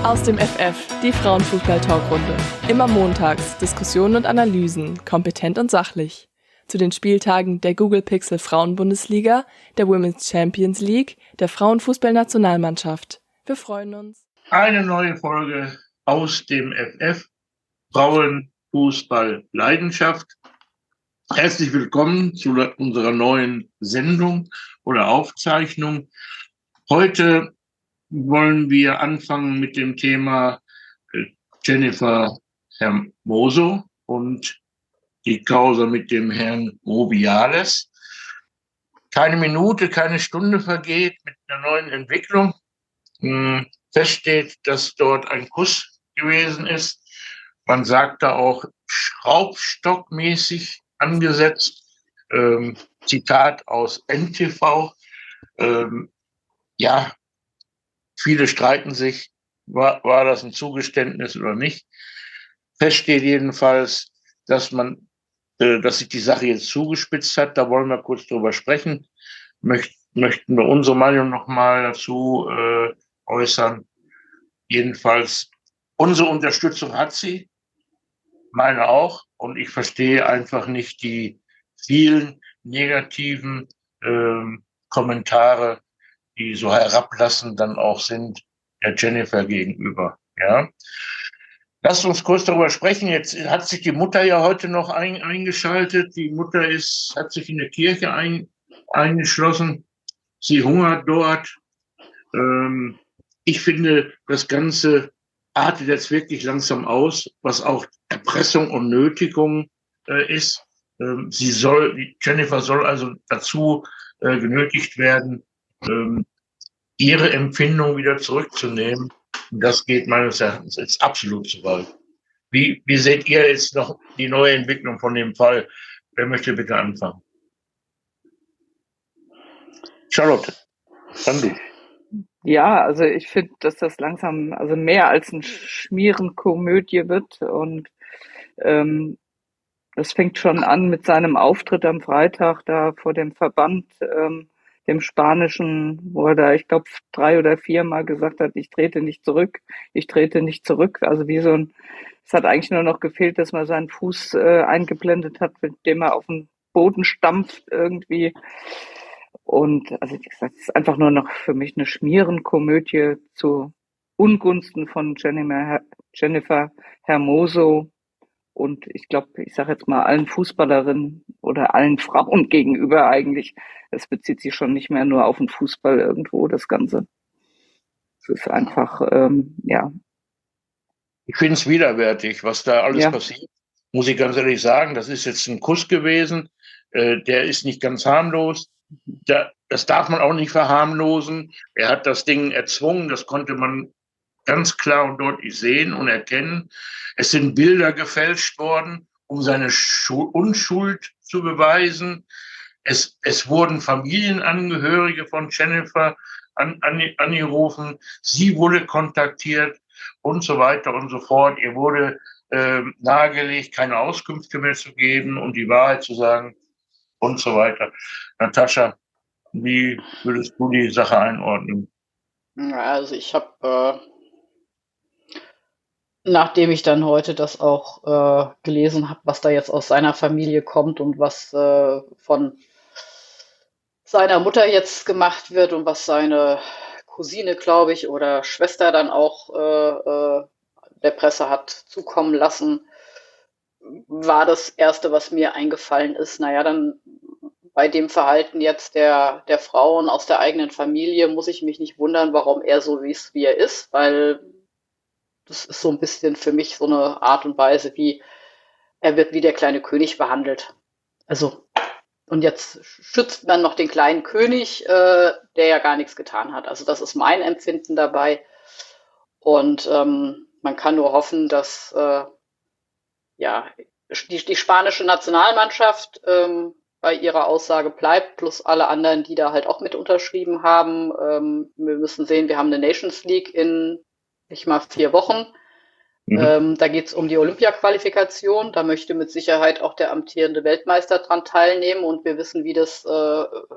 Aus dem FF, die Frauenfußball-Talkrunde. Immer montags Diskussionen und Analysen, kompetent und sachlich. Zu den Spieltagen der Google Pixel Frauenbundesliga, der Women's Champions League, der Frauenfußballnationalmannschaft. Wir freuen uns. Eine neue Folge aus dem FF, Frauenfußball Leidenschaft. Herzlich willkommen zu unserer neuen Sendung oder Aufzeichnung. Heute wollen wir anfangen mit dem Thema Jennifer Hermoso und die Causa mit dem Herrn Rubiales. Keine Minute, keine Stunde vergeht mit einer neuen Entwicklung. Feststeht, dass dort ein Kuss gewesen ist. Man sagt da auch schraubstockmäßig angesetzt. Zitat aus NTV. Ja, viele streiten sich, war das ein Zugeständnis oder nicht. Fest steht jedenfalls, dass sich die Sache jetzt zugespitzt hat. Da wollen wir kurz drüber sprechen. Möchten wir unsere Meinung nochmal dazu äußern. Jedenfalls, unsere Unterstützung hat sie, meine auch. Und ich verstehe einfach nicht die vielen negativen Kommentare, die so herablassend dann auch sind, der Jennifer gegenüber. Ja. Lasst uns kurz darüber sprechen. Jetzt hat sich die Mutter ja heute noch eingeschaltet. Die Mutter hat sich in der Kirche eingeschlossen. Sie hungert dort. Ich finde, das Ganze artet jetzt wirklich langsam aus, was auch Erpressung und Nötigung ist. Jennifer soll also dazu genötigt werden, ihre Empfindung wieder zurückzunehmen. Und das geht meines Erachtens jetzt absolut zu weit. Wie seht ihr jetzt noch die neue Entwicklung von dem Fall? Wer möchte bitte anfangen? Charlotte, dann du. Ja, also ich finde, dass das langsam also mehr als ein Schmierenkomödie wird und das fängt schon an mit seinem Auftritt am Freitag da vor dem Verband, dem spanischen, wo er da, ich glaube, 3 oder 4 Mal gesagt hat, ich trete nicht zurück, ich trete nicht zurück. Also es hat eigentlich nur noch gefehlt, dass man seinen Fuß eingeblendet hat, mit dem er auf den Boden stampft irgendwie. Und also wie gesagt, es ist einfach nur noch für mich eine Schmierenkomödie zu Ungunsten von Jennifer Hermoso. Und ich glaube, ich sage jetzt mal allen Fußballerinnen oder allen Frauen gegenüber eigentlich, es bezieht sich schon nicht mehr nur auf den Fußball irgendwo, das Ganze. Es ist einfach, ja. Ich finde es widerwärtig, was da alles passiert. Muss ich ganz ehrlich sagen, das ist jetzt ein Kuss gewesen, der ist nicht ganz harmlos. Das darf man auch nicht verharmlosen. Er hat das Ding erzwungen, das konnte man ganz klar und deutlich sehen und erkennen. Es sind Bilder gefälscht worden, um seine Unschuld zu beweisen. Es wurden Familienangehörige von Jennifer angerufen. Sie wurde kontaktiert und so weiter und so fort. Ihr wurde nahegelegt, keine Auskünfte mehr zu geben und die Wahrheit zu sagen und so weiter. Natascha, wie würdest du die Sache einordnen? Also ich habe, nachdem ich dann heute das auch gelesen habe, was da jetzt aus seiner Familie kommt und was von seiner Mutter jetzt gemacht wird und was seine Cousine, glaube ich, oder Schwester dann auch der Presse hat zukommen lassen, war das Erste, was mir eingefallen ist. Naja, dann bei dem Verhalten jetzt der Frauen aus der eigenen Familie muss ich mich nicht wundern, warum er so ist, wie er ist, weil das ist so ein bisschen für mich so eine Art und Weise, wie er wird wie der kleine König behandelt. Also, und jetzt schützt man noch den kleinen König, der ja gar nichts getan hat. Also das ist mein Empfinden dabei. Und man kann nur hoffen, dass die spanische Nationalmannschaft bei ihrer Aussage bleibt, plus alle anderen, die da halt auch mit unterschrieben haben. Wir müssen sehen, wir haben eine Nations League in nicht mal 4 Wochen. Da geht es um die Olympia-Qualifikation. Da möchte mit Sicherheit auch der amtierende Weltmeister dran teilnehmen. Und wir wissen, wie das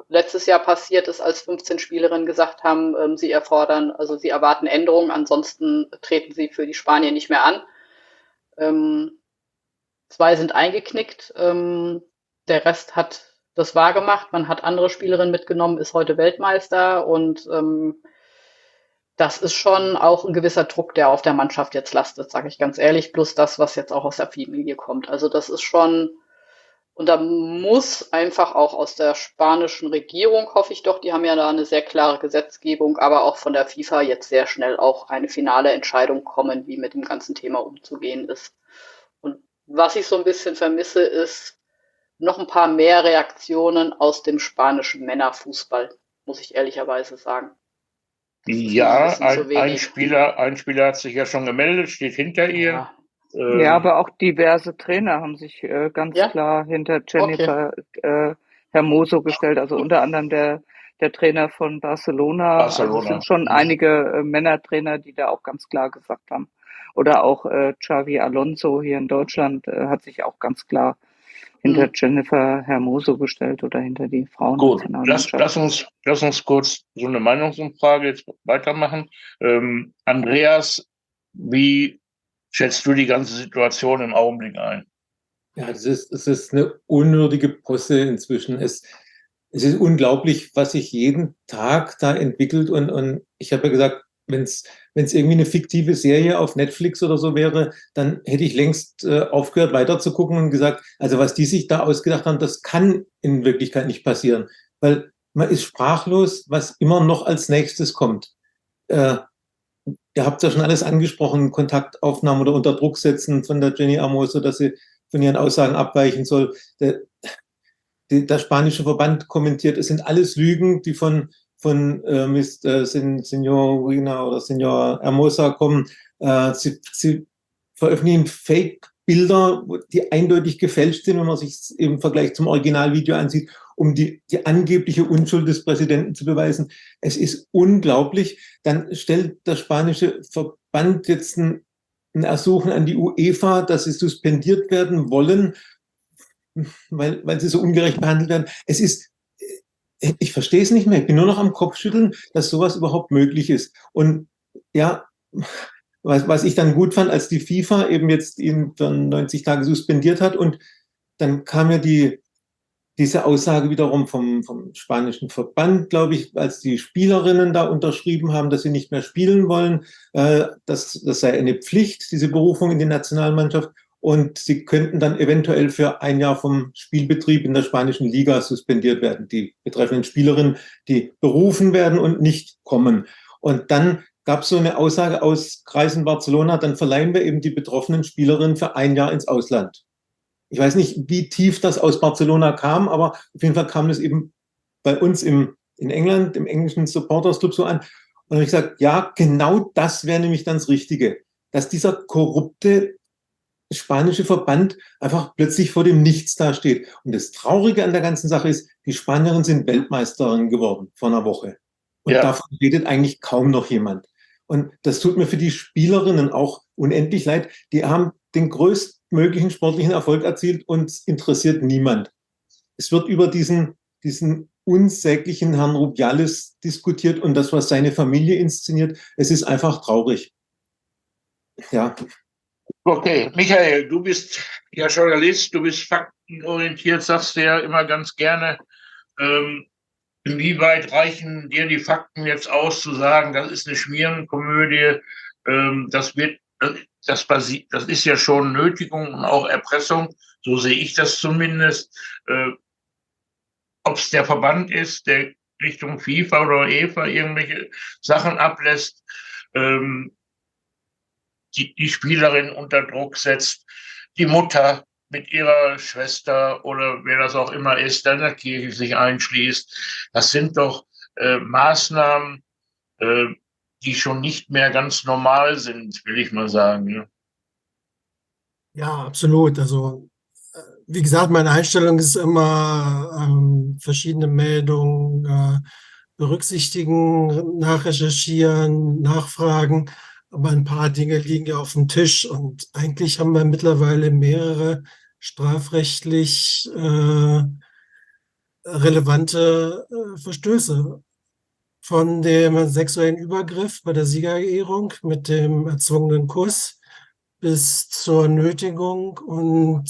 letztes Jahr passiert ist, als 15 Spielerinnen gesagt haben, sie erwarten Änderungen, ansonsten treten sie für die Spanier nicht mehr an. 2 sind eingeknickt. Der Rest hat das wahrgemacht. Man hat andere Spielerinnen mitgenommen, ist heute Weltmeister und das ist schon auch ein gewisser Druck, der auf der Mannschaft jetzt lastet, sage ich ganz ehrlich, plus das, was jetzt auch aus der Familie kommt. Also das ist schon, und da muss einfach auch aus der spanischen Regierung, hoffe ich doch, die haben ja da eine sehr klare Gesetzgebung, aber auch von der FIFA jetzt sehr schnell auch eine finale Entscheidung kommen, wie mit dem ganzen Thema umzugehen ist. Und was ich so ein bisschen vermisse, ist noch ein paar mehr Reaktionen aus dem spanischen Männerfußball, muss ich ehrlicherweise sagen. Ja, ein Spieler hat sich ja schon gemeldet, steht hinter ihr. Ja, aber auch diverse Trainer haben sich ganz klar hinter Jennifer Hermoso gestellt. Also unter anderem der Trainer von Barcelona. Also es sind schon einige Männertrainer, die da auch ganz klar gesagt haben. Oder auch Xavi Alonso hier in Deutschland hat sich auch ganz klar hinter Jennifer Hermoso gestellt oder hinter die Frauen. Gut, lass uns kurz so eine Meinungsumfrage jetzt weitermachen. Andreas, wie schätzt du die ganze Situation im Augenblick ein? Ja, es ist eine unwürdige Posse inzwischen. Es ist unglaublich, was sich jeden Tag da entwickelt. Und ich habe ja gesagt, wenn es irgendwie eine fiktive Serie auf Netflix oder so wäre, dann hätte ich längst aufgehört, weiter zu gucken und gesagt, also was die sich da ausgedacht haben, das kann in Wirklichkeit nicht passieren. Weil man ist sprachlos, was immer noch als nächstes kommt. Ihr habt ja schon alles angesprochen, Kontaktaufnahmen oder unter Druck setzen von der Jenny Hermoso, dass sie von ihren Aussagen abweichen soll. Der spanische Verband kommentiert, es sind alles Lügen, die von Signorina oder Signor Hermosa kommen. Sie veröffentlichen Fake-Bilder, die eindeutig gefälscht sind, wenn man sich im Vergleich zum Originalvideo ansieht, um die angebliche Unschuld des Präsidenten zu beweisen. Es ist unglaublich. Dann stellt der spanische Verband jetzt ein Ersuchen an die UEFA, dass sie suspendiert werden wollen, weil sie so ungerecht behandelt werden. Ich verstehe es nicht mehr. Ich bin nur noch am Kopfschütteln, dass sowas überhaupt möglich ist. Und ja, was ich dann gut fand, als die FIFA eben jetzt ihn für 90 Tage suspendiert hat und dann kam ja diese Aussage wiederum vom spanischen Verband, glaube ich, als die Spielerinnen da unterschrieben haben, dass sie nicht mehr spielen wollen. Das sei eine Pflicht, diese Berufung in die Nationalmannschaft. Und sie könnten dann eventuell für ein Jahr vom Spielbetrieb in der spanischen Liga suspendiert werden. Die betreffenden Spielerinnen, die berufen werden und nicht kommen. Und dann gab es so eine Aussage aus Kreisen Barcelona, dann verleihen wir eben die betroffenen Spielerinnen für ein Jahr ins Ausland. Ich weiß nicht, wie tief das aus Barcelona kam, aber auf jeden Fall kam das eben bei uns in England, im englischen Supporters Club so an. Und dann habe ich gesagt, ja, genau das wäre nämlich dann das Richtige. Dass dieser korrupte spanische Verband einfach plötzlich vor dem Nichts dasteht. Und das Traurige an der ganzen Sache ist, die Spanierinnen sind Weltmeisterin geworden vor einer Woche. Und davon redet eigentlich kaum noch jemand. Und das tut mir für die Spielerinnen auch unendlich leid. Die haben den größtmöglichen sportlichen Erfolg erzielt und es interessiert niemand. Es wird über diesen unsäglichen Herrn Rubiales diskutiert und das, was seine Familie inszeniert. Es ist einfach traurig. Ja. Okay, Michael, du bist ja Journalist, du bist faktenorientiert, sagst du ja immer ganz gerne. Inwieweit reichen dir die Fakten jetzt aus, zu sagen, das ist eine Schmierenkomödie, das ist ja schon Nötigung und auch Erpressung, so sehe ich das zumindest. Ob es der Verband ist, der Richtung FIFA oder UEFA irgendwelche Sachen ablässt, die Spielerin unter Druck setzt, die Mutter mit ihrer Schwester oder wer das auch immer ist, dann in der Kirche sich einschließt. Das sind doch Maßnahmen, die schon nicht mehr ganz normal sind, will ich mal sagen. Ja, ja, absolut. Also, wie gesagt, meine Einstellung ist immer verschiedene Meldungen berücksichtigen, nachrecherchieren, nachfragen. aber ein paar Dinge liegen ja auf dem Tisch und eigentlich haben wir mittlerweile mehrere strafrechtlich relevante Verstöße. Von dem sexuellen Übergriff bei der Siegerehrung mit dem erzwungenen Kuss bis zur Nötigung und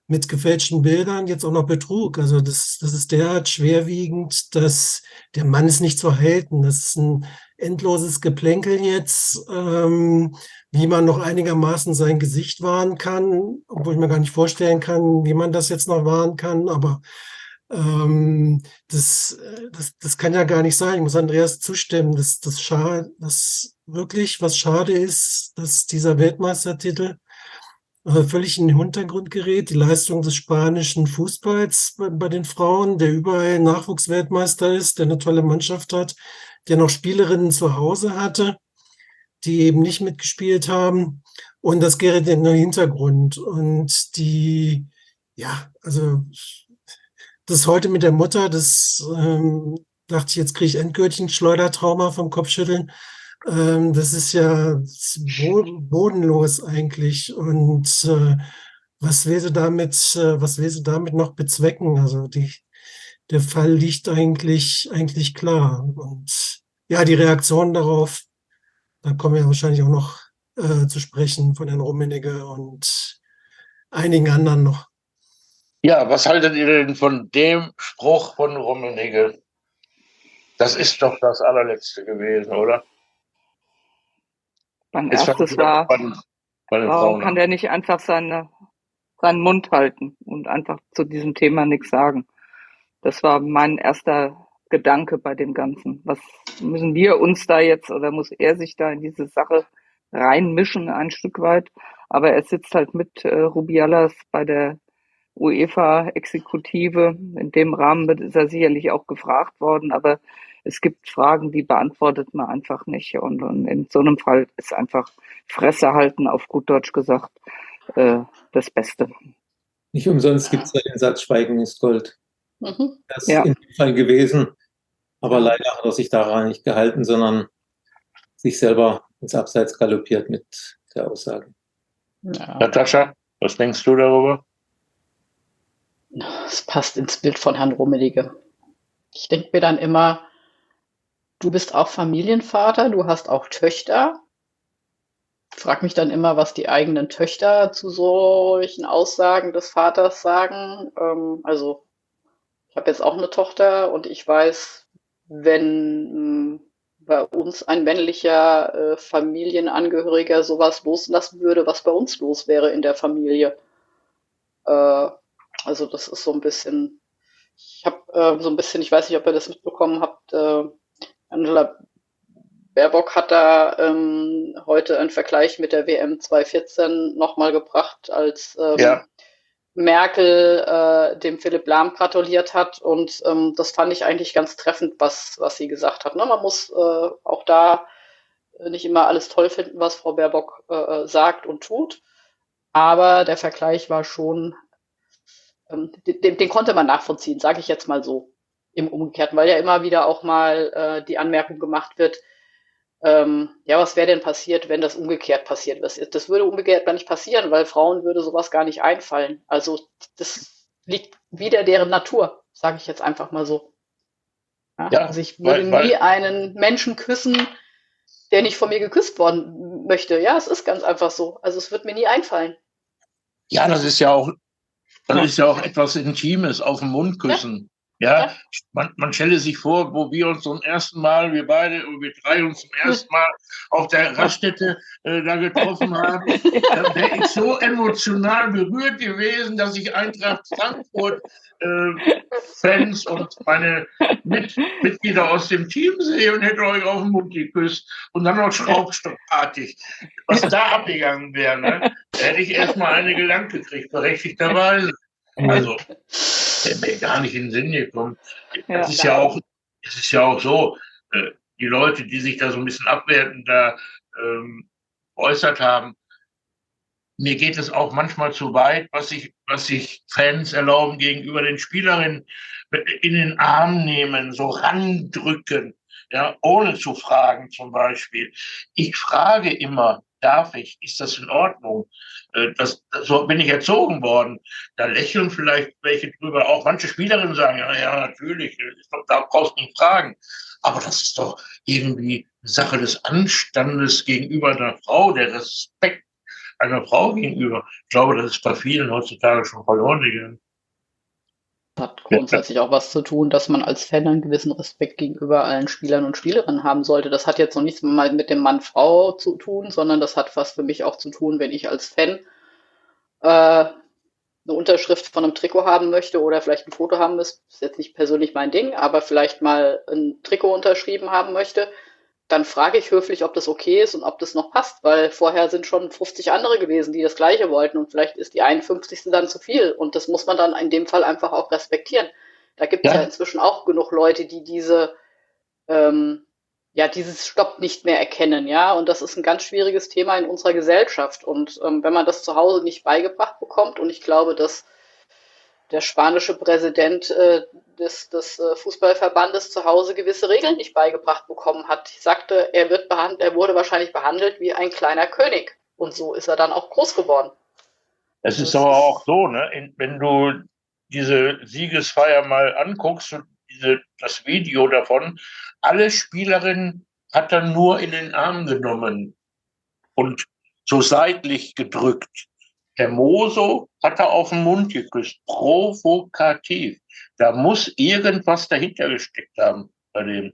mit gefälschten Bildern jetzt auch noch Betrug. Also das ist derart schwerwiegend, dass der Mann ist nicht zu halten. Das ist ein endloses Geplänkel jetzt, wie man noch einigermaßen sein Gesicht wahren kann, obwohl ich mir gar nicht vorstellen kann, wie man das jetzt noch wahren kann. Aber das kann ja gar nicht sein. Ich muss Andreas zustimmen, dass wirklich was schade ist, dass dieser Weltmeistertitel völlig in den Hintergrund gerät. Die Leistung des spanischen Fußballs bei den Frauen, der überall Nachwuchsweltmeister ist, der eine tolle Mannschaft hat, der noch Spielerinnen zu Hause hatte, die eben nicht mitgespielt haben. Und das gerät in den Hintergrund. Und also das heute mit der Mutter, dachte ich, jetzt kriege ich endgültig ein Schleudertrauma vom Kopfschütteln. Das ist ja bodenlos eigentlich. Und was will sie damit noch bezwecken? Also der Fall liegt eigentlich klar. Und ja, die Reaktion darauf, da kommen wir wahrscheinlich auch noch zu sprechen von Herrn Rummenigge und einigen anderen noch. Ja, was haltet ihr denn von dem Spruch von Rummenigge? Das ist doch das allerletzte gewesen, oder? Mein erstes war, warum kann der nicht einfach seinen Mund halten und einfach zu diesem Thema nichts sagen? Das war mein erster Gedanke bei dem Ganzen. Was müssen wir uns da jetzt, oder muss er sich da in diese Sache reinmischen ein Stück weit? Aber er sitzt halt mit Rubiales bei der UEFA-Exekutive. In dem Rahmen ist er sicherlich auch gefragt worden, aber es gibt Fragen, die beantwortet man einfach nicht. Und in so einem Fall ist einfach Fresse halten, auf gut Deutsch gesagt, das Beste. Nicht umsonst gibt es ja den Satz, Schweigen ist Gold. Das ist in dem Fall gewesen, aber leider hat er sich daran nicht gehalten, sondern sich selber ins Abseits galoppiert mit der Aussage. Ja. Natascha, was denkst du darüber? Es passt ins Bild von Herrn Rummenigge. Ich denke mir dann immer, du bist auch Familienvater, du hast auch Töchter. Ich frage mich dann immer, was die eigenen Töchter zu solchen Aussagen des Vaters sagen. Also ich habe jetzt auch eine Tochter und ich weiß, wenn bei uns ein männlicher Familienangehöriger sowas loslassen würde, was bei uns los wäre in der Familie. Also das ist so ein bisschen, ich habe so ein bisschen, ich weiß nicht, ob ihr das mitbekommen habt, Angela Baerbock hat da heute einen Vergleich mit der WM 2014 nochmal gebracht, als Merkel dem Philipp Lahm gratuliert hat. Und das fand ich eigentlich ganz treffend, was sie gesagt hat. Ne? Man muss auch da nicht immer alles toll finden, was Frau Baerbock sagt und tut. Aber der Vergleich war schon, den konnte man nachvollziehen, sage ich jetzt mal so, im Umgekehrten, weil ja immer wieder auch mal die Anmerkung gemacht wird, was wäre denn passiert, wenn das umgekehrt passiert wäre? Das würde umgekehrt gar nicht passieren, weil Frauen würde sowas gar nicht einfallen. Also das liegt wieder deren Natur, sage ich jetzt einfach mal so. Ja, also ich würde nie einen Menschen küssen, der nicht von mir geküsst worden möchte. Ja, es ist ganz einfach so. Also es wird mir nie einfallen. Ja, das ist ja auch etwas Intimes, auf den Mund küssen. Ja. Man stelle sich vor, wo wir uns zum ersten Mal, wir drei uns zum ersten Mal auf der Raststätte da getroffen haben. Da wäre ich so emotional berührt gewesen, dass ich Eintracht Frankfurt Fans und meine Mitglieder aus dem Team sehe und hätte euch auf den Mund geküsst und dann noch schraubstockartig. Was da abgegangen wäre, ne? Da hätte ich erstmal eine gelangt gekriegt, berechtigterweise. Also, der mir gar nicht in den Sinn gekommen. Es ist ja auch so, die Leute, die sich da so ein bisschen abwertend da geäußert haben, mir geht es auch manchmal zu weit, was sich Fans erlauben, gegenüber den Spielerinnen in den Arm nehmen, so randrücken. ja, ohne zu fragen zum Beispiel. Ich frage immer, darf ich, ist das in Ordnung? So bin ich erzogen worden. Da lächeln vielleicht welche drüber. Auch manche Spielerinnen sagen, ja, ja, natürlich, da brauchst du nicht fragen. Aber das ist doch irgendwie eine Sache des Anstandes gegenüber einer Frau, der Respekt einer Frau gegenüber. Ich glaube, das ist bei vielen heutzutage schon verloren gegangen. Hat grundsätzlich auch was zu tun, dass man als Fan einen gewissen Respekt gegenüber allen Spielern und Spielerinnen haben sollte. Das hat jetzt noch nichts mal mit dem Mann-Frau zu tun, sondern das hat was für mich auch zu tun, wenn ich als Fan eine Unterschrift von einem Trikot haben möchte oder vielleicht ein Foto haben muss, ist jetzt nicht persönlich mein Ding, aber vielleicht mal ein Trikot unterschrieben haben möchte, dann frage ich höflich, ob das okay ist und ob das noch passt, weil vorher sind schon 50 andere gewesen, die das Gleiche wollten und vielleicht ist die 51. dann zu viel und das muss man dann in dem Fall einfach auch respektieren. Da gibt es ja inzwischen auch genug Leute, die dieses Stopp nicht mehr erkennen, ja, und das ist ein ganz schwieriges Thema in unserer Gesellschaft und wenn man das zu Hause nicht beigebracht bekommt und ich glaube, dass der spanische Präsident des Fußballverbandes zu Hause gewisse Regeln nicht beigebracht bekommen hat. Ich sagte, er wurde wahrscheinlich behandelt wie ein kleiner König. Und so ist er dann auch groß geworden. Es ist aber auch so, ne? Wenn du diese Siegesfeier mal anguckst, das Video davon, alle Spielerinnen hat er nur in den Arm genommen und so seitlich gedrückt. Hermoso hat er auf den Mund geküsst, provokativ. Da muss irgendwas dahinter gesteckt haben bei dem.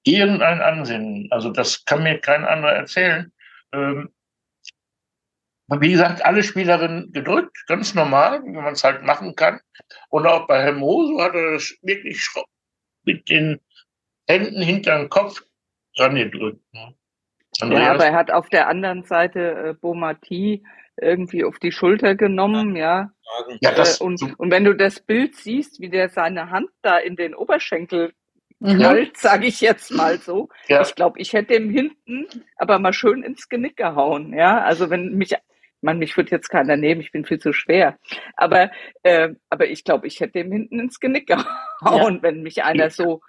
Irgendein Ansinnen. Also das kann mir kein anderer erzählen. Wie gesagt, alle Spielerinnen gedrückt, ganz normal, wie man es halt machen kann. Und auch bei Hermoso hat er das wirklich mit den Händen hinter den Kopf dran gedrückt. Ne? Ja, aber er hat auf der anderen Seite Bonmatí irgendwie auf die Schulter genommen, ja. Und wenn du das Bild siehst, wie der seine Hand da in den Oberschenkel knallt, sage ich jetzt mal so. Ja. Ich glaube, ich hätte ihm hinten aber mal schön ins Genick gehauen, ja. Also mich würde jetzt keiner nehmen, ich bin viel zu schwer. Aber ich glaube, ich hätte ihm hinten ins Genick gehauen, wenn mich einer so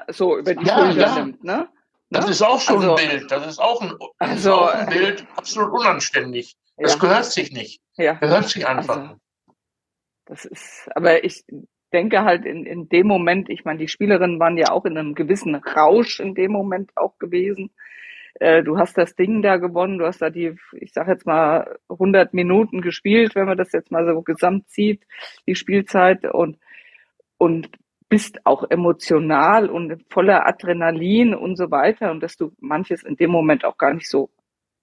so über die Schulter nimmt, ne? Das ist auch schon ein Bild. Das ist auch ein Bild, absolut unanständig. Das gehört sich nicht. Ja. Gehört sich einfach. Aber ich denke halt in dem Moment, ich meine, die Spielerinnen waren ja auch in einem gewissen Rausch in dem Moment auch gewesen. Du hast das Ding da gewonnen, du hast da ich sag jetzt mal 100 Minuten gespielt, wenn man das jetzt mal so gesamt sieht, die Spielzeit und bist auch emotional und voller Adrenalin und so weiter und dass du manches in dem Moment auch gar nicht so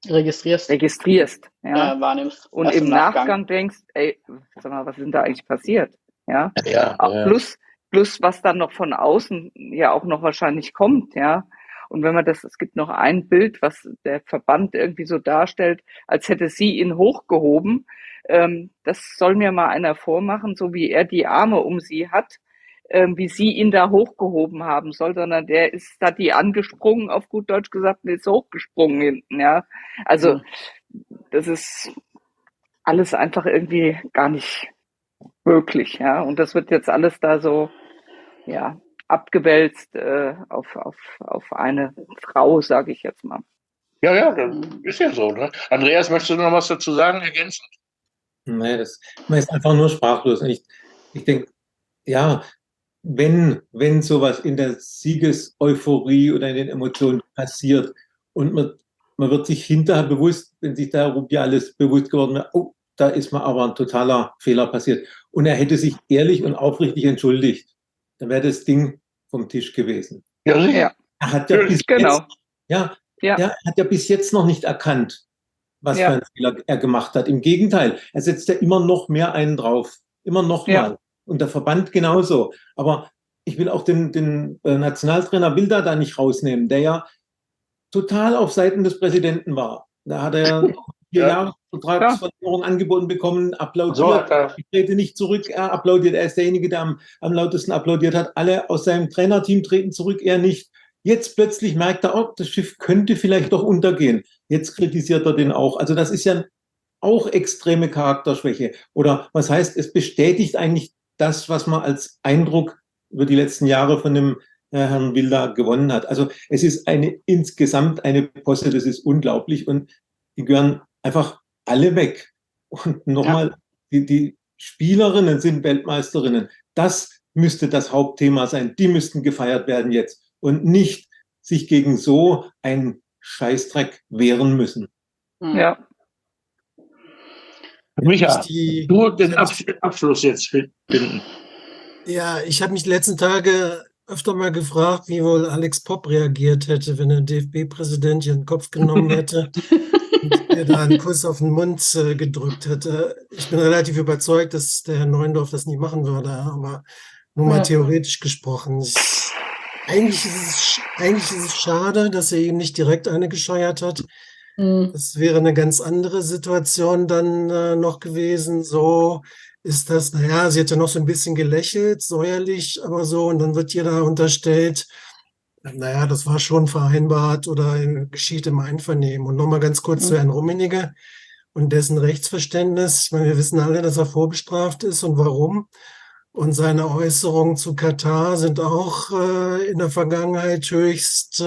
registrierst, ja, wahrnimmst. Und im Nachgang denkst, ey, sag mal, was ist denn da eigentlich passiert? Ja. Plus was dann noch von außen ja auch noch wahrscheinlich kommt, ja. Und wenn man es gibt noch ein Bild, was der Verband irgendwie so darstellt, als hätte sie ihn hochgehoben. Das soll mir mal einer vormachen, so wie er die Arme um sie hat, wie sie ihn da hochgehoben haben soll, sondern der ist da die angesprungen, auf gut Deutsch gesagt, und ist hochgesprungen hinten, ja. Also, das ist alles einfach irgendwie gar nicht möglich, ja. Und das wird jetzt alles da so, ja, abgewälzt auf eine Frau, sage ich jetzt mal. Ja, das ist ja so, ne? Andreas, möchtest du noch was dazu sagen, ergänzend? Nee, man ist einfach nur sprachlos. Und ich denke, ja, wenn sowas in der Siegeseuphorie oder in den Emotionen passiert und man wird sich hinterher bewusst, wenn sich da Rubiales bewusst geworden wäre, oh, da ist mir aber ein totaler Fehler passiert. Und er hätte sich ehrlich und aufrichtig entschuldigt, dann wäre das Ding vom Tisch gewesen. Ja, sicher. Er hat ja bis jetzt noch nicht erkannt, was für einen Fehler er gemacht hat. Im Gegenteil, er setzt ja immer noch mehr einen drauf. Immer noch mal. Und der Verband genauso. Aber ich will auch den Nationaltrainer Bilda da nicht rausnehmen, der ja total auf Seiten des Präsidenten war. Da hat er 4 Jahre Vertragsverlängerung angeboten bekommen, applaudiert. Ich trete nicht zurück, er applaudiert. Er ist derjenige, der am lautesten applaudiert hat. Alle aus seinem Trainerteam treten zurück, er nicht. Jetzt plötzlich merkt er, oh, das Schiff könnte vielleicht doch untergehen. Jetzt kritisiert er den auch. Also das ist ja auch extreme Charakterschwäche. Oder was heißt, es bestätigt eigentlich das, was man als Eindruck über die letzten Jahre von dem Herrn Wilder gewonnen hat. Also es ist insgesamt eine Posse, das ist unglaublich und die gehören einfach alle weg. Und nochmal, die Spielerinnen sind Weltmeisterinnen. Das müsste das Hauptthema sein. Die müssten gefeiert werden jetzt und nicht sich gegen so einen Scheißdreck wehren müssen. Ja. Micha, du den Abschluss jetzt finden. Ja, ich habe mich die letzten Tage öfter mal gefragt, wie wohl Alex Popp reagiert hätte, wenn der DFB-Präsident ihren Kopf genommen hätte und ihr da einen Kuss auf den Mund gedrückt hätte. Ich bin relativ überzeugt, dass der Herr Neuendorf das nicht machen würde, aber nur mal theoretisch gesprochen. Eigentlich ist es schade, dass er ihm nicht direkt eine gescheuert hat. Das wäre eine ganz andere Situation dann noch gewesen. So ist das, naja, sie hat ja noch so ein bisschen gelächelt, säuerlich, aber so, und dann wird ihr da unterstellt, naja, das war schon vereinbart oder geschieht im Einvernehmen. Und nochmal ganz kurz zu Herrn Rummenigge und dessen Rechtsverständnis. Ich meine, wir wissen alle, dass er vorbestraft ist und warum. Und seine Äußerungen zu Katar sind auch in der Vergangenheit höchst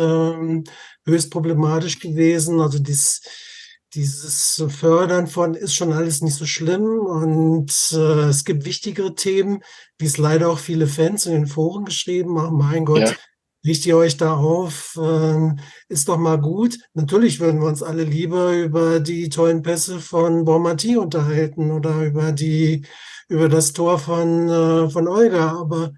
problematisch gewesen. Also dieses Fördern von ist schon alles nicht so schlimm. Und es gibt wichtigere Themen, wie es leider auch viele Fans in den Foren geschrieben haben. Mein Gott, richtet ihr euch da auf? Ist doch mal gut. Natürlich würden wir uns alle lieber über die tollen Pässe von Bonmati unterhalten oder über das Tor von Olga, aber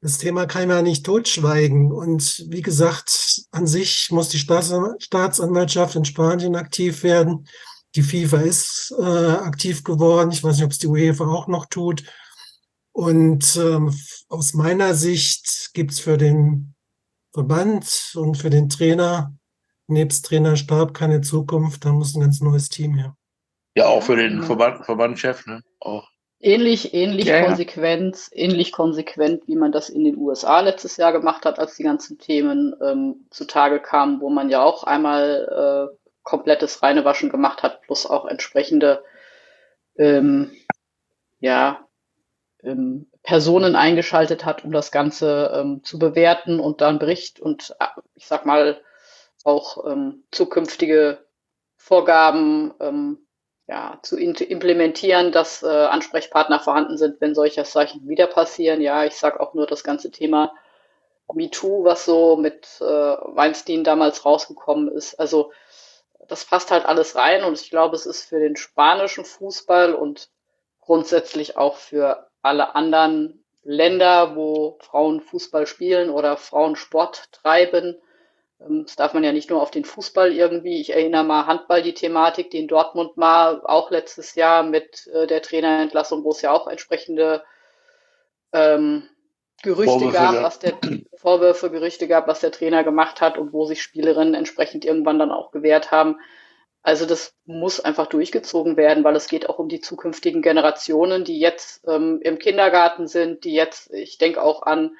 das Thema kann man ja nicht totschweigen. Und wie gesagt, an sich muss die Staatsanwaltschaft in Spanien aktiv werden. Die FIFA ist aktiv geworden. Ich weiß nicht, ob es die UEFA auch noch tut. Und aus meiner Sicht gibt es für den Verband und für den Trainer nebst Trainerstab keine Zukunft. Da muss ein ganz neues Team her. Ja, auch für den Verbandschef, ne? Auch. Ähnlich konsequent, wie man das in den USA letztes Jahr gemacht hat, als die ganzen Themen zutage kamen, wo man ja auch einmal komplettes Reinwaschen gemacht hat, plus auch entsprechende Personen eingeschaltet hat, um das Ganze zu bewerten und dann Bericht und ich sag mal auch zukünftige Vorgaben zu implementieren, dass Ansprechpartner vorhanden sind, wenn solche Sachen wieder passieren. Ja, ich sage auch nur das ganze Thema MeToo, was so mit Weinstein damals rausgekommen ist. Also das passt halt alles rein und ich glaube, es ist für den spanischen Fußball und grundsätzlich auch für alle anderen Länder, wo Frauen Fußball spielen oder Frauen Sport treiben. Das darf man ja nicht nur auf den Fußball irgendwie. Ich erinnere mal Handball, die Thematik, die in Dortmund mal auch letztes Jahr mit der Trainerentlassung, wo es ja auch entsprechende Gerüchte gab, was der Trainer gemacht hat und wo sich Spielerinnen entsprechend irgendwann dann auch gewehrt haben. Also das muss einfach durchgezogen werden, weil es geht auch um die zukünftigen Generationen, die jetzt im Kindergarten sind, die jetzt, ich denke auch an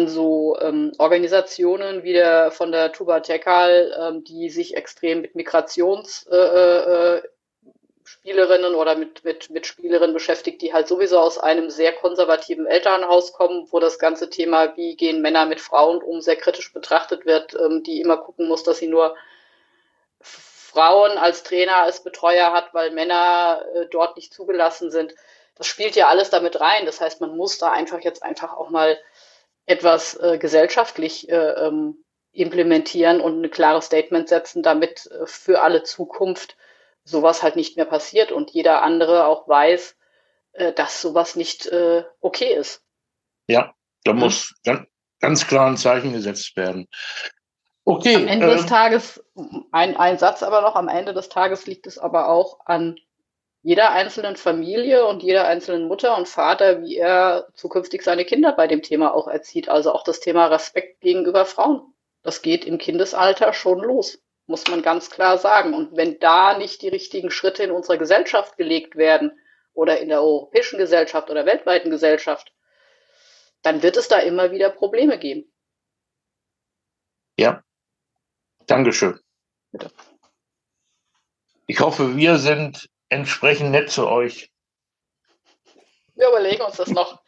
so Organisationen wie von der Tuba Tekal, die sich extrem mit Migrationsspielerinnen oder mit Spielerinnen beschäftigt, die halt sowieso aus einem sehr konservativen Elternhaus kommen, wo das ganze Thema, wie gehen Männer mit Frauen um, sehr kritisch betrachtet wird, die immer gucken muss, dass sie nur Frauen als Trainer, als Betreuer hat, weil Männer dort nicht zugelassen sind. Das spielt ja alles damit rein. Das heißt, man muss da jetzt einfach auch mal etwas gesellschaftlich implementieren und ein klares Statement setzen, damit für alle Zukunft sowas halt nicht mehr passiert und jeder andere auch weiß, dass sowas nicht okay ist. Ja, da muss ganz klar ein Zeichen gesetzt werden. Okay. Am Ende des Tages, ein Satz aber noch, am Ende des Tages liegt es aber auch an jeder einzelnen Familie und jeder einzelnen Mutter und Vater, wie er zukünftig seine Kinder bei dem Thema auch erzieht. Also auch das Thema Respekt gegenüber Frauen. Das geht im Kindesalter schon los, muss man ganz klar sagen. Und wenn da nicht die richtigen Schritte in unserer Gesellschaft gelegt werden oder in der europäischen Gesellschaft oder weltweiten Gesellschaft, dann wird es da immer wieder Probleme geben. Ja, Dankeschön. Bitte. Ich hoffe, wir sind entsprechend nett zu euch. Wir überlegen uns das noch.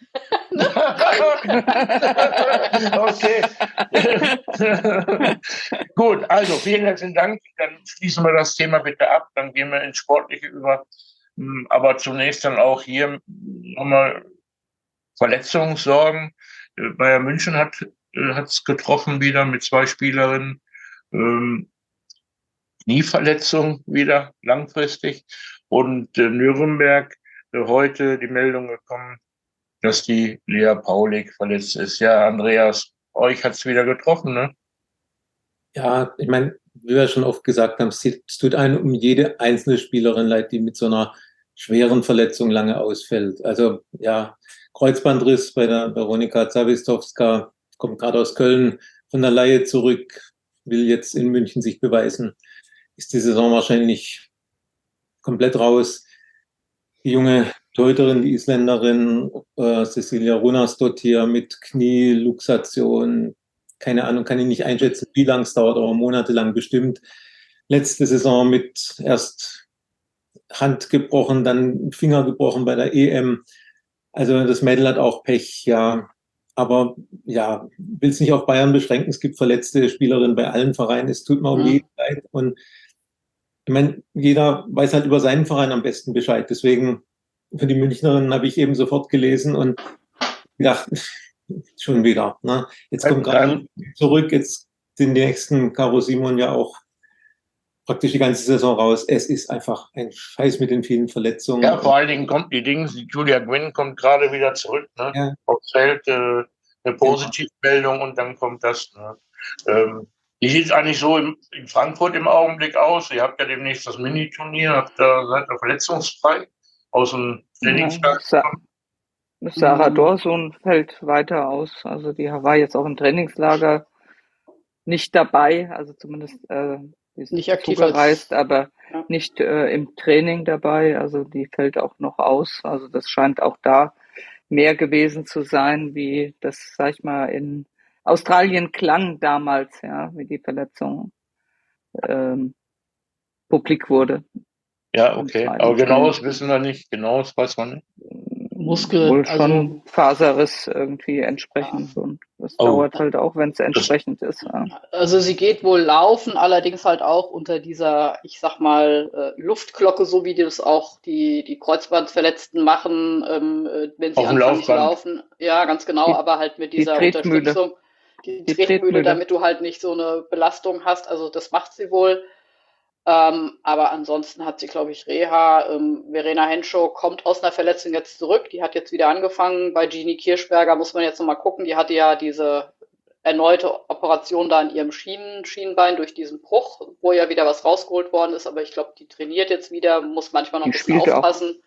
Okay. Gut, also vielen herzlichen Dank. Dann schließen wir das Thema bitte ab. Dann gehen wir ins Sportliche über. Aber zunächst dann auch hier nochmal Verletzungssorgen. Bayern München hat es getroffen wieder mit 2 Spielerinnen. Knieverletzung wieder langfristig. Und Nürnberg heute die Meldung gekommen, dass die Lea Paulik verletzt ist. Ja, Andreas, euch hat's wieder getroffen, ne? Ja, ich meine, wie wir schon oft gesagt haben, es tut einem um jede einzelne Spielerin leid, die mit so einer schweren Verletzung lange ausfällt. Also ja, Kreuzbandriss bei der Veronika Zawistowska, kommt gerade aus Köln von der Leihe zurück, will jetzt in München sich beweisen, ist die Saison wahrscheinlich komplett raus. Die junge Torhüterin, die Isländerin Cecilia Runasdottir mit Knieluxation, keine Ahnung, kann ich nicht einschätzen, wie lange es dauert, aber monatelang bestimmt. Letzte Saison mit erst Hand gebrochen, dann Finger gebrochen bei der EM. Also das Mädel hat auch Pech, ja. Aber ja, will es nicht auf Bayern beschränken. Es gibt verletzte Spielerinnen bei allen Vereinen. Es tut mir um jeden leid. Und ich meine, jeder weiß halt über seinen Verein am besten Bescheid. Deswegen für die Münchnerinnen habe ich eben sofort gelesen und gedacht, schon wieder. Ne? Jetzt kommt gerade zurück, jetzt sind die nächsten Caro Simon ja auch praktisch die ganze Saison raus. Es ist einfach ein Scheiß mit den vielen Verletzungen. Ja, vor allen Dingen kommt die Julia Gwynn kommt gerade wieder zurück, ne? Ja. Aufs Feld, eine Positivmeldung und dann kommt das. Ne? Wie sieht es eigentlich so in Frankfurt im Augenblick aus? Ihr habt ja demnächst das Mini-Turnier, seid ihr verletzungsfrei aus dem Trainingstag? Sarah Dorsun fällt weiter aus. Also die war jetzt auch im Trainingslager nicht dabei, also zumindest die ist nicht aktiv zugereist, aber nicht im Training dabei. Also die fällt auch noch aus. Also das scheint auch da mehr gewesen zu sein, wie das, sag ich mal, in Australien klang damals, ja, wie die Verletzung publik wurde. Ja, okay. Aber genaues wissen wir nicht. Genaues weiß man nicht. Muskel, wohl schon Faserriss irgendwie entsprechend und das dauert halt auch, wenn es entsprechend ist. Ja. Also sie geht wohl laufen, allerdings halt auch unter dieser, ich sag mal, Luftglocke, so wie das auch die Kreuzbandverletzten machen, wenn sie anfangen zu laufen. Ja, ganz genau, aber halt mit dieser Unterstützung. Die Tretmühle, damit du halt nicht so eine Belastung hast. Also das macht sie wohl. Aber ansonsten hat sie, glaube ich, Reha. Verena Henschow kommt aus einer Verletzung jetzt zurück. Die hat jetzt wieder angefangen. Bei Jeannie Kirschberger muss man jetzt nochmal gucken. Die hatte ja diese erneute Operation da an ihrem Schienbein durch diesen Bruch, wo ja wieder was rausgeholt worden ist. Aber ich glaube, die trainiert jetzt wieder, muss manchmal noch ein bisschen aufpassen.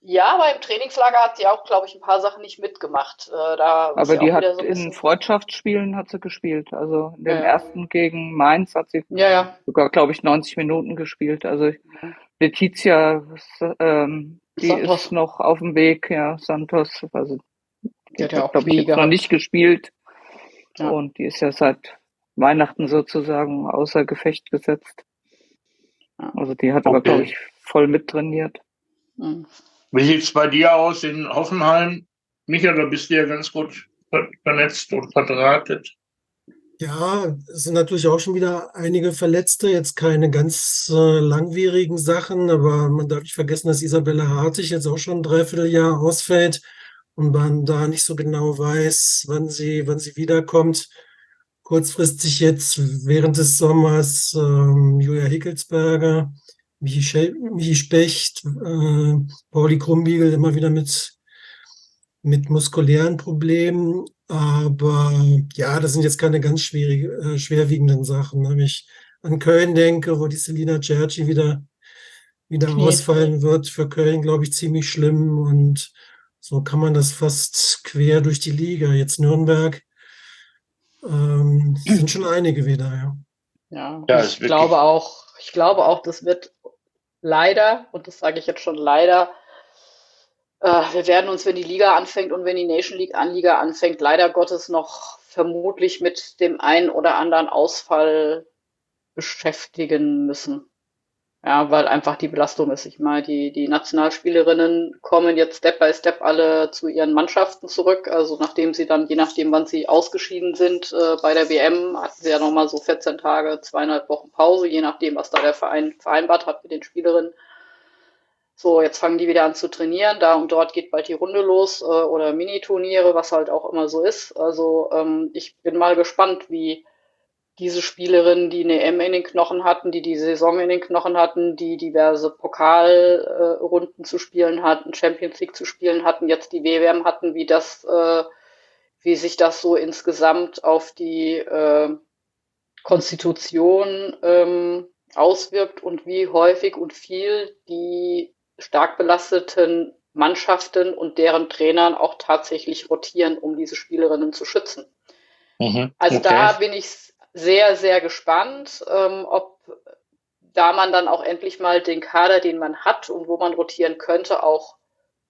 Ja, aber im Trainingslager hat sie auch, glaube ich, ein paar Sachen nicht mitgemacht. Aber die hat so in Freundschaftsspielen hat sie gespielt. Also in dem ersten gegen Mainz hat sie sogar, glaube ich, 90 Minuten gespielt. Also Letizia, die Santos ist noch auf dem Weg, ja, Santos. Also die hat, glaube ich, jetzt noch nicht gespielt. Ja. Und die ist ja seit Weihnachten sozusagen außer Gefecht gesetzt. Also die hat aber, glaube ich, voll mittrainiert. Mhm. Wie sieht es bei dir aus in Hoffenheim? Michael, da bist du ja ganz gut vernetzt und verdrahtet. Ja, es sind natürlich auch schon wieder einige Verletzte, jetzt keine ganz langwierigen Sachen, aber man darf nicht vergessen, dass Isabella Hartig jetzt auch schon ein Dreivierteljahr ausfällt und man da nicht so genau weiß, wann sie wiederkommt. Kurzfristig jetzt während des Sommers Julia Hickelsberger, Michi Specht, Pauli Krumbiegel immer wieder mit muskulären Problemen. Aber ja, das sind jetzt keine ganz schwerwiegenden Sachen. Wenn ich an Köln denke, wo die Selina Cerci wieder ausfallen wird, für Köln, glaube ich, ziemlich schlimm. Und so kann man das fast quer durch die Liga. Jetzt Nürnberg, sind schon einige wieder, ja. Ja, ich glaube auch, das wird leider, und das sage ich jetzt schon leider, wir werden uns, wenn die Liga anfängt und wenn die Nation League Liga anfängt, leider Gottes noch vermutlich mit dem einen oder anderen Ausfall beschäftigen müssen. Ja, weil einfach die Belastung ist. Ich meine, die Nationalspielerinnen kommen jetzt Step by Step alle zu ihren Mannschaften zurück. Also nachdem sie dann, je nachdem, wann sie ausgeschieden sind, bei der WM hatten sie ja nochmal so 14 Tage, 2,5 Wochen Pause, je nachdem, was da der Verein vereinbart hat mit den Spielerinnen. So, jetzt fangen die wieder an zu trainieren. Da und dort geht bald die Runde los oder Mini-Turniere, was halt auch immer so ist. Also ich bin mal gespannt, wie diese Spielerinnen, die eine M in den Knochen hatten, die Saison in den Knochen hatten, die diverse Pokalrunden zu spielen hatten, Champions League zu spielen hatten, jetzt die WM hatten, wie sich das so insgesamt auf die Konstitution auswirkt und wie häufig und viel die stark belasteten Mannschaften und deren Trainern auch tatsächlich rotieren, um diese Spielerinnen zu schützen. Also da bin ich sehr, sehr gespannt, ob da man dann auch endlich mal den Kader, den man hat und wo man rotieren könnte, auch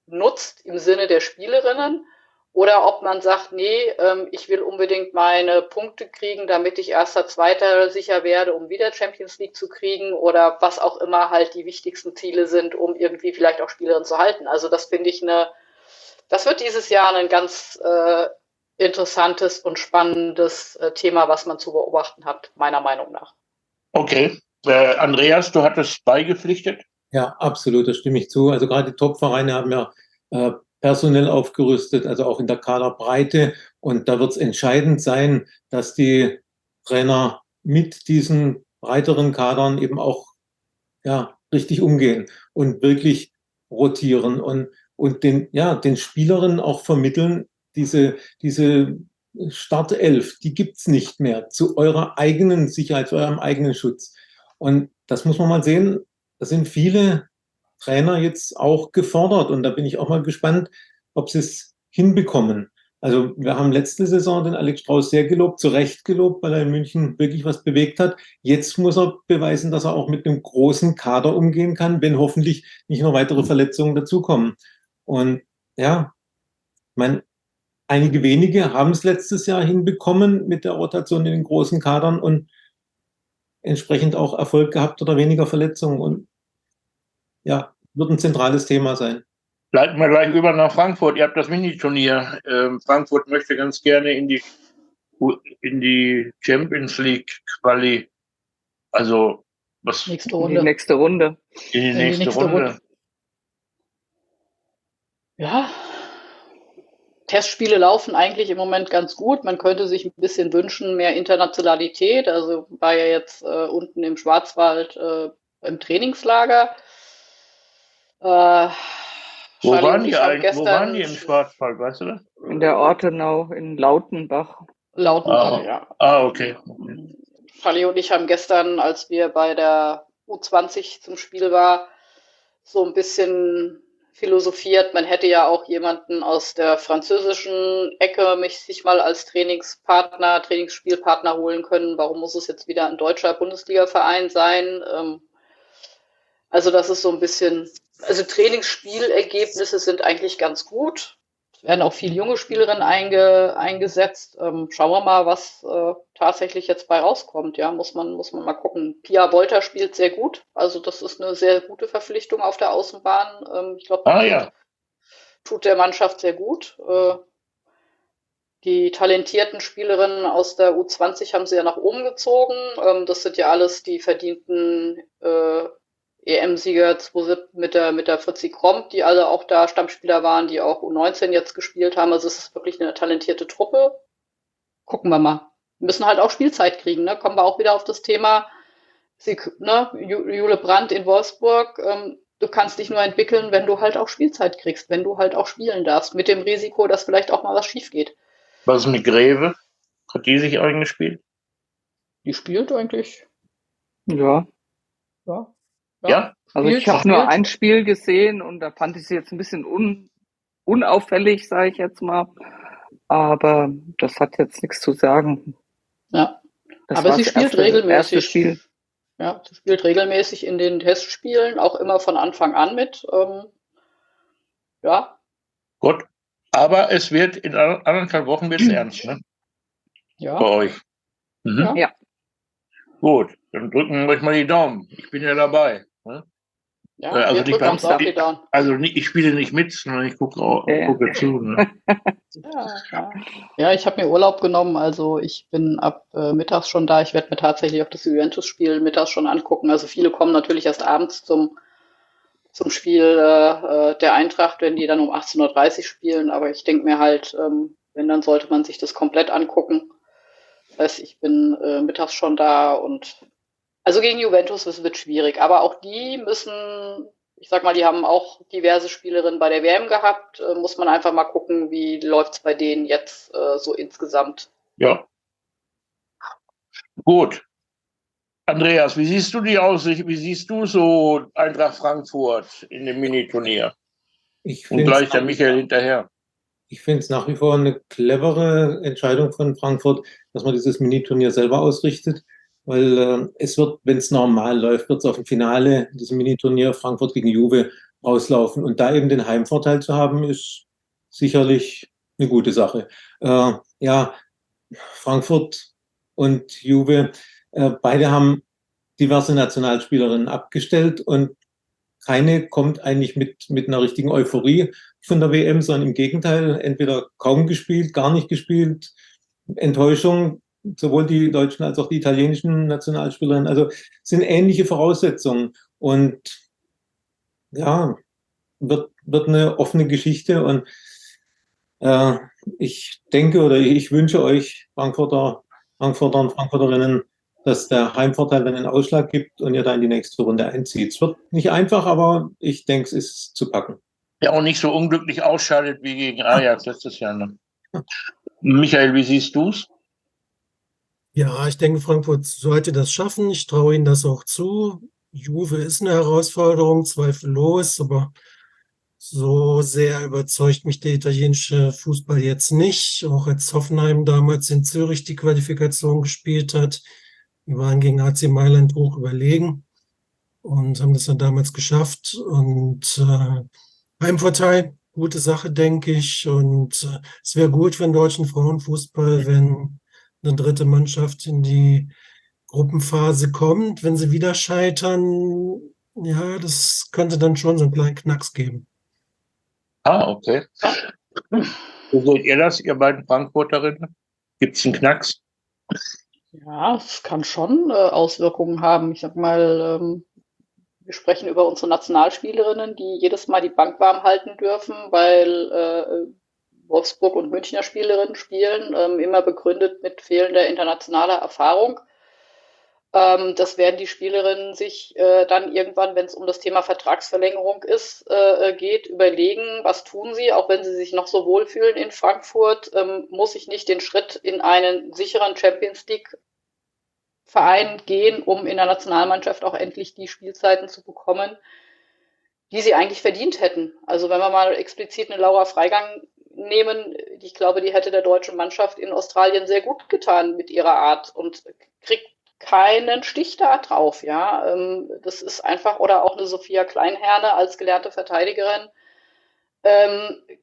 nutzt im Sinne der Spielerinnen. Oder ob man sagt, nee, ich will unbedingt meine Punkte kriegen, damit ich Erster, Zweiter sicher werde, um wieder Champions League zu kriegen oder was auch immer halt die wichtigsten Ziele sind, um irgendwie vielleicht auch Spielerinnen zu halten. Also das finde ich das wird dieses Jahr ein ganz interessantes und spannendes Thema, was man zu beobachten hat, meiner Meinung nach. Okay. Andreas, du hattest beigepflichtet? Ja, absolut, da stimme ich zu. Also gerade die Top-Vereine haben ja personell aufgerüstet, also auch in der Kaderbreite. Und da wird es entscheidend sein, dass die Trainer mit diesen breiteren Kadern eben auch richtig umgehen und wirklich rotieren und den Spielerinnen auch vermitteln, diese Startelf, die gibt's nicht mehr zu eurer eigenen Sicherheit, zu eurem eigenen Schutz. Und das muss man mal sehen, da sind viele Trainer jetzt auch gefordert und da bin ich auch mal gespannt, ob sie es hinbekommen. Also wir haben letzte Saison den Alex Strauß sehr gelobt, zu Recht gelobt, weil er in München wirklich was bewegt hat. Jetzt muss er beweisen, dass er auch mit einem großen Kader umgehen kann, wenn hoffentlich nicht noch weitere Verletzungen dazukommen. Und ja, ich meine, einige wenige haben es letztes Jahr hinbekommen mit der Rotation in den großen Kadern und entsprechend auch Erfolg gehabt oder weniger Verletzungen. Und ja, wird ein zentrales Thema sein. Leiten wir gleich über nach Frankfurt. Ihr habt das Mini-Turnier. Frankfurt möchte ganz gerne in die Champions League Quali. Also was? Nächste Runde. In die nächste Runde. In die nächste Runde. Ja. Testspiele laufen eigentlich im Moment ganz gut. Man könnte sich ein bisschen wünschen, mehr Internationalität. Also war ja jetzt unten im Schwarzwald im Trainingslager. Wo waren die im Schwarzwald, weißt du das? In der Ortenau, in Lautenbach. Lautenbach, ja. Okay. Charlie und ich haben gestern, als wir bei der U20 zum Spiel waren, so ein bisschen philosophiert. Man hätte ja auch jemanden aus der französischen Ecke sich mal als Trainingsspielpartner holen können. Warum muss es jetzt wieder ein deutscher Bundesliga-Verein sein? Also das ist so ein bisschen, also Trainingsspielergebnisse sind eigentlich ganz gut. Es werden auch viele junge Spielerinnen eingesetzt. Schauen wir mal, was tatsächlich jetzt bei rauskommt. Ja, muss man mal gucken. Pia Wolter spielt sehr gut. Also das ist eine sehr gute Verpflichtung auf der Außenbahn. Ich glaube, tut der Mannschaft sehr gut. Die talentierten Spielerinnen aus der U20 haben sie ja nach oben gezogen. Das sind ja alles die verdienten EM-Sieger mit der Fritzi Kromp, die alle auch da Stammspieler waren, die auch U19 jetzt gespielt haben. Also es ist wirklich eine talentierte Truppe. Gucken wir mal. Wir müssen halt auch Spielzeit kriegen, ne? Kommen wir auch wieder auf das Thema, Jule Brandt in Wolfsburg. Du kannst dich nur entwickeln, wenn du halt auch Spielzeit kriegst, wenn du halt auch spielen darfst, mit dem Risiko, dass vielleicht auch mal was schief geht. Was ist mit Greve? Hat die sich eingespielt? Die spielt eigentlich. Ja. Ja? Also ich habe nur ein Spiel gesehen und da fand ich sie jetzt ein bisschen unauffällig, sage ich jetzt mal. Aber das hat jetzt nichts zu sagen. Ja, aber sie spielt regelmäßig. Ja, sie spielt regelmäßig in den Testspielen, auch immer von Anfang an mit. Ja. Gut. Aber es wird in 1,5 Wochen ernst, ne? Ja. Bei euch. Ja. Gut, dann drücken wir euch mal die Daumen. Ich bin ja dabei. Ja, Also wir nicht drücken uns auch die Daumen. also nicht, ich spiele nicht mit, sondern ich gucke zu. Ne? Ja, ich habe mir Urlaub genommen, also ich bin ab mittags schon da. Ich werde mir tatsächlich auch das Juventus-Spiel mittags schon angucken. Also viele kommen natürlich erst abends zum Spiel der Eintracht, wenn die dann um 18:30 Uhr spielen. Aber ich denke mir halt, wenn, dann sollte man sich das komplett angucken. Das heißt, ich bin mittags schon da und also gegen Juventus, das wird schwierig. Aber auch die müssen, ich sag mal, die haben auch diverse Spielerinnen bei der WM gehabt. Muss man einfach mal gucken, wie läuft's bei denen jetzt so insgesamt. Ja. Gut. Andreas, wie siehst du die Aussicht? Wie siehst du so Eintracht Frankfurt in dem Miniturnier? Und gleich der Michael hinterher. Ich finde es nach wie vor eine clevere Entscheidung von Frankfurt, dass man dieses Miniturnier selber ausrichtet, weil es wird, wenn es normal läuft, wird es auf dem Finale, diesem Miniturnier Frankfurt gegen Juve rauslaufen. Und da eben den Heimvorteil zu haben, ist sicherlich eine gute Sache. Ja, Frankfurt und Juve, beide haben diverse Nationalspielerinnen abgestellt und keine kommt eigentlich mit einer richtigen Euphorie von der WM, sondern im Gegenteil, entweder kaum gespielt, gar nicht gespielt, Enttäuschung, sowohl die deutschen als auch die italienischen Nationalspielerinnen. Also sind ähnliche Voraussetzungen und ja, wird eine offene Geschichte und ich denke oder ich wünsche euch Frankfurter und Frankfurterinnen, dass der Heimvorteil dann einen Ausschlag gibt und ihr da in die nächste Runde einzieht. Es wird nicht einfach, aber ich denke, es ist zu packen. Ja, auch nicht so unglücklich ausscheidet wie gegen Ajax letztes Jahr. Ne? Michael, wie siehst du es? Ja, ich denke, Frankfurt sollte das schaffen. Ich traue ihnen das auch zu. Juve ist eine Herausforderung, zweifellos, aber so sehr überzeugt mich der italienische Fußball jetzt nicht. Auch als Hoffenheim damals in Zürich die Qualifikation gespielt hat. Wir waren gegen AC Mailand hoch überlegen und haben das dann damals geschafft. Und Heimvorteil, gute Sache, denke ich. Und es wäre gut für den deutschen Frauenfußball, wenn eine dritte Mannschaft in die Gruppenphase kommt. Wenn sie wieder scheitern, ja, das könnte dann schon so einen kleinen Knacks geben. Ah, okay. Wie seht ihr das, ihr beiden Frankfurterinnen? Gibt es einen Knacks? Ja, es kann schon Auswirkungen haben. Ich sag mal, wir sprechen über unsere Nationalspielerinnen, die jedes Mal die Bank warm halten dürfen, weil Wolfsburg und Münchner Spielerinnen spielen, immer begründet mit fehlender internationaler Erfahrung. Das werden die Spielerinnen sich dann irgendwann, wenn es um das Thema Vertragsverlängerung geht, überlegen, was tun sie, auch wenn sie sich noch so wohlfühlen in Frankfurt, muss ich nicht den Schritt in einen sicheren Champions League Verein gehen, um in der Nationalmannschaft auch endlich die Spielzeiten zu bekommen, die sie eigentlich verdient hätten. Also wenn wir mal explizit eine Laura Freigang nehmen, ich glaube, die hätte der deutschen Mannschaft in Australien sehr gut getan mit ihrer Art und kriegt keinen Stich da drauf, ja. Das ist einfach, oder auch eine Sophia Kleinherne als gelernte Verteidigerin,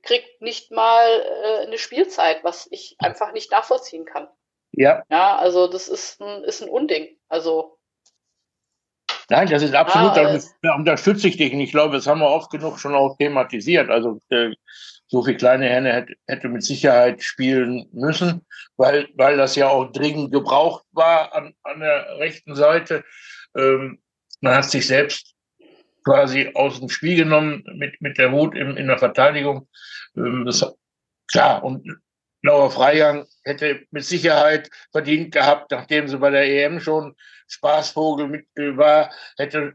kriegt nicht mal eine Spielzeit, was ich einfach nicht nachvollziehen kann. Ja. Ja, also das ist ein Unding. Also nein, das ist absolut, da unterstütze ich dich. Und ich glaube, das haben wir oft genug schon auch thematisiert. Also Sophie Kleinherne hätte mit Sicherheit spielen müssen, weil das ja auch dringend gebraucht war an der rechten Seite. Man hat sich selbst quasi aus dem Spiel genommen mit der Wut in der Verteidigung. Klar, und Laura Freigang hätte mit Sicherheit verdient gehabt, nachdem sie bei der EM schon Spaßvogel mit war, hätte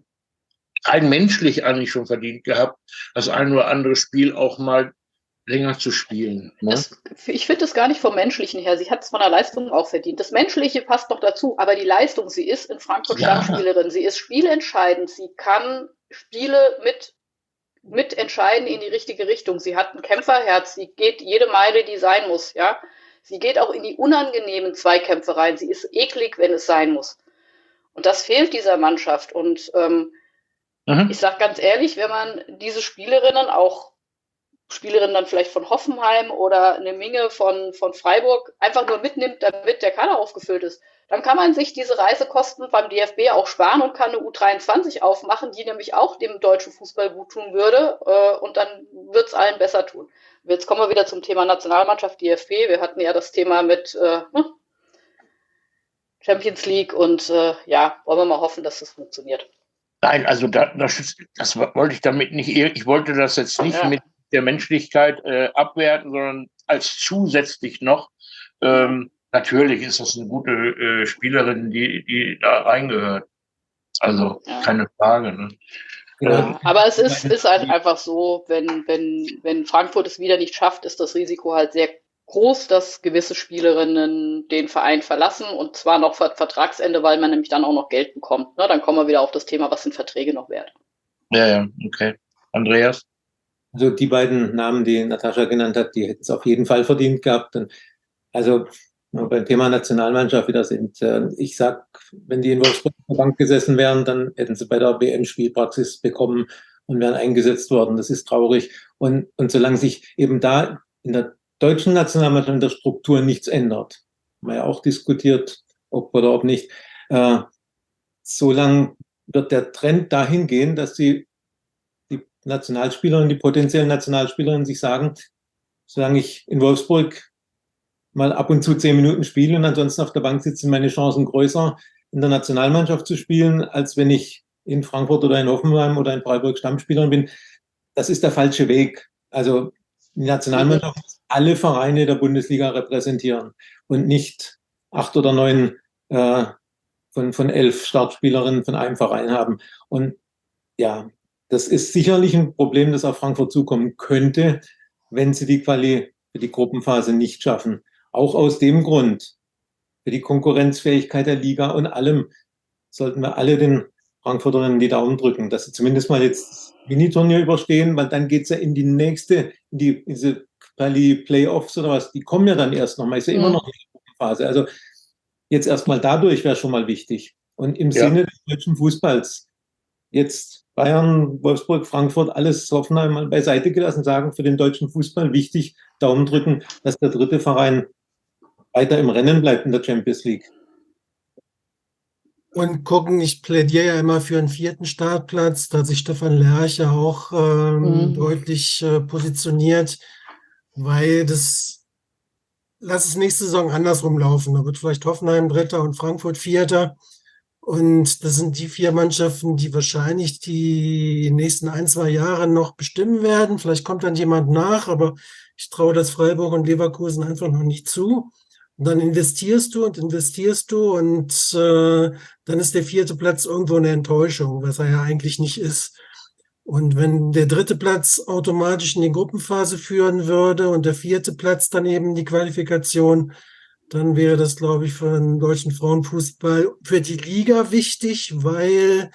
rein menschlich eigentlich schon verdient gehabt, das ein oder andere Spiel auch mal länger zu spielen. Ne? Ich finde es gar nicht vom Menschlichen her. Sie hat es von der Leistung auch verdient. Das Menschliche passt noch dazu, aber die Leistung, sie ist in Frankfurt Stammspielerin, sie ist spielentscheidend, sie kann Spiele mitentscheiden in die richtige Richtung. Sie hat ein Kämpferherz, sie geht jede Meile, die sein muss, ja. Sie geht auch in die unangenehmen Zweikämpfe rein. Sie ist eklig, wenn es sein muss. Und das fehlt dieser Mannschaft. Und ich sage ganz ehrlich, wenn man diese Spielerinnen auch Spielerin dann vielleicht von Hoffenheim oder eine Menge von Freiburg einfach nur mitnimmt, damit der Kader aufgefüllt ist. Dann kann man sich diese Reisekosten beim DFB auch sparen und kann eine U23 aufmachen, die nämlich auch dem deutschen Fußball gut tun würde, und dann wird es allen besser tun. Jetzt kommen wir wieder zum Thema Nationalmannschaft, DFB. Wir hatten ja das Thema mit Champions League und wollen wir mal hoffen, dass das funktioniert. Nein, also das wollte ich damit nicht, ich wollte das jetzt nicht mit der Menschlichkeit abwerten, sondern als zusätzlich noch, natürlich ist das eine gute Spielerin, die da reingehört. Also keine Frage. Ne? Ja, aber es ist halt einfach so, wenn Frankfurt es wieder nicht schafft, ist das Risiko halt sehr groß, dass gewisse Spielerinnen den Verein verlassen und zwar noch vor Vertragsende, weil man nämlich dann auch noch Geld bekommt. Ne? Dann kommen wir wieder auf das Thema, was sind Verträge noch wert. Ja, okay. Andreas? Also die beiden Namen, die Natascha genannt hat, die hätten es auf jeden Fall verdient gehabt. Und also beim Thema Nationalmannschaft wieder sind, ich sag, wenn die in Wolfsburg auf der Bank gesessen wären, dann hätten sie bei der WM Spielpraxis bekommen und wären eingesetzt worden. Das ist traurig. Und solange sich eben da in der deutschen Nationalmannschaft in der Struktur nichts ändert, haben wir ja auch diskutiert, ob oder ob nicht, solange wird der Trend dahin gehen, dass die Nationalspielerinnen, die potenziellen Nationalspielerinnen sich sagen, solange ich in Wolfsburg mal ab und zu 10 Minuten spiele und ansonsten auf der Bank sitze, sind meine Chancen größer, in der Nationalmannschaft zu spielen, als wenn ich in Frankfurt oder in Hoffenheim oder in Freiburg Stammspielerin bin. Das ist der falsche Weg. Also die Nationalmannschaft muss alle Vereine der Bundesliga repräsentieren und nicht 8 oder 9 von 11 Startspielerinnen von einem Verein haben. Und ja, das ist sicherlich ein Problem, das auf Frankfurt zukommen könnte, wenn sie die Quali für die Gruppenphase nicht schaffen. Auch aus dem Grund, für die Konkurrenzfähigkeit der Liga und allem, sollten wir alle den Frankfurterinnen die Daumen drücken, dass sie zumindest mal jetzt das Mini-Turnier überstehen, weil dann geht es ja in die nächste, in diese Quali-Playoffs oder was, die kommen ja dann erst noch mal, ist ja immer noch in der Gruppenphase. Also jetzt erstmal dadurch wäre schon mal wichtig. Und im Sinne des deutschen Fußballs jetzt Bayern, Wolfsburg, Frankfurt, alles Hoffenheim mal beiseite gelassen, sagen, für den deutschen Fußball wichtig, Daumen drücken, dass der dritte Verein weiter im Rennen bleibt in der Champions League. Und gucken, ich plädiere ja immer für einen 4. Startplatz, da hat sich Stefan Lerch ja auch deutlich positioniert, weil lass es nächste Saison andersrum laufen. Da wird vielleicht Hoffenheim Dritter und Frankfurt Vierter. Und das sind die 4 Mannschaften, die wahrscheinlich die nächsten 1-2 Jahre noch bestimmen werden. Vielleicht kommt dann jemand nach, aber ich traue das Freiburg und Leverkusen einfach noch nicht zu. Und dann investierst du und dann ist der 4. Platz irgendwo eine Enttäuschung, was er ja eigentlich nicht ist. Und wenn der 3. Platz automatisch in die Gruppenphase führen würde und der 4. Platz dann eben die Qualifikation, dann wäre das, glaube ich, für den deutschen Frauenfußball, für die Liga wichtig, weil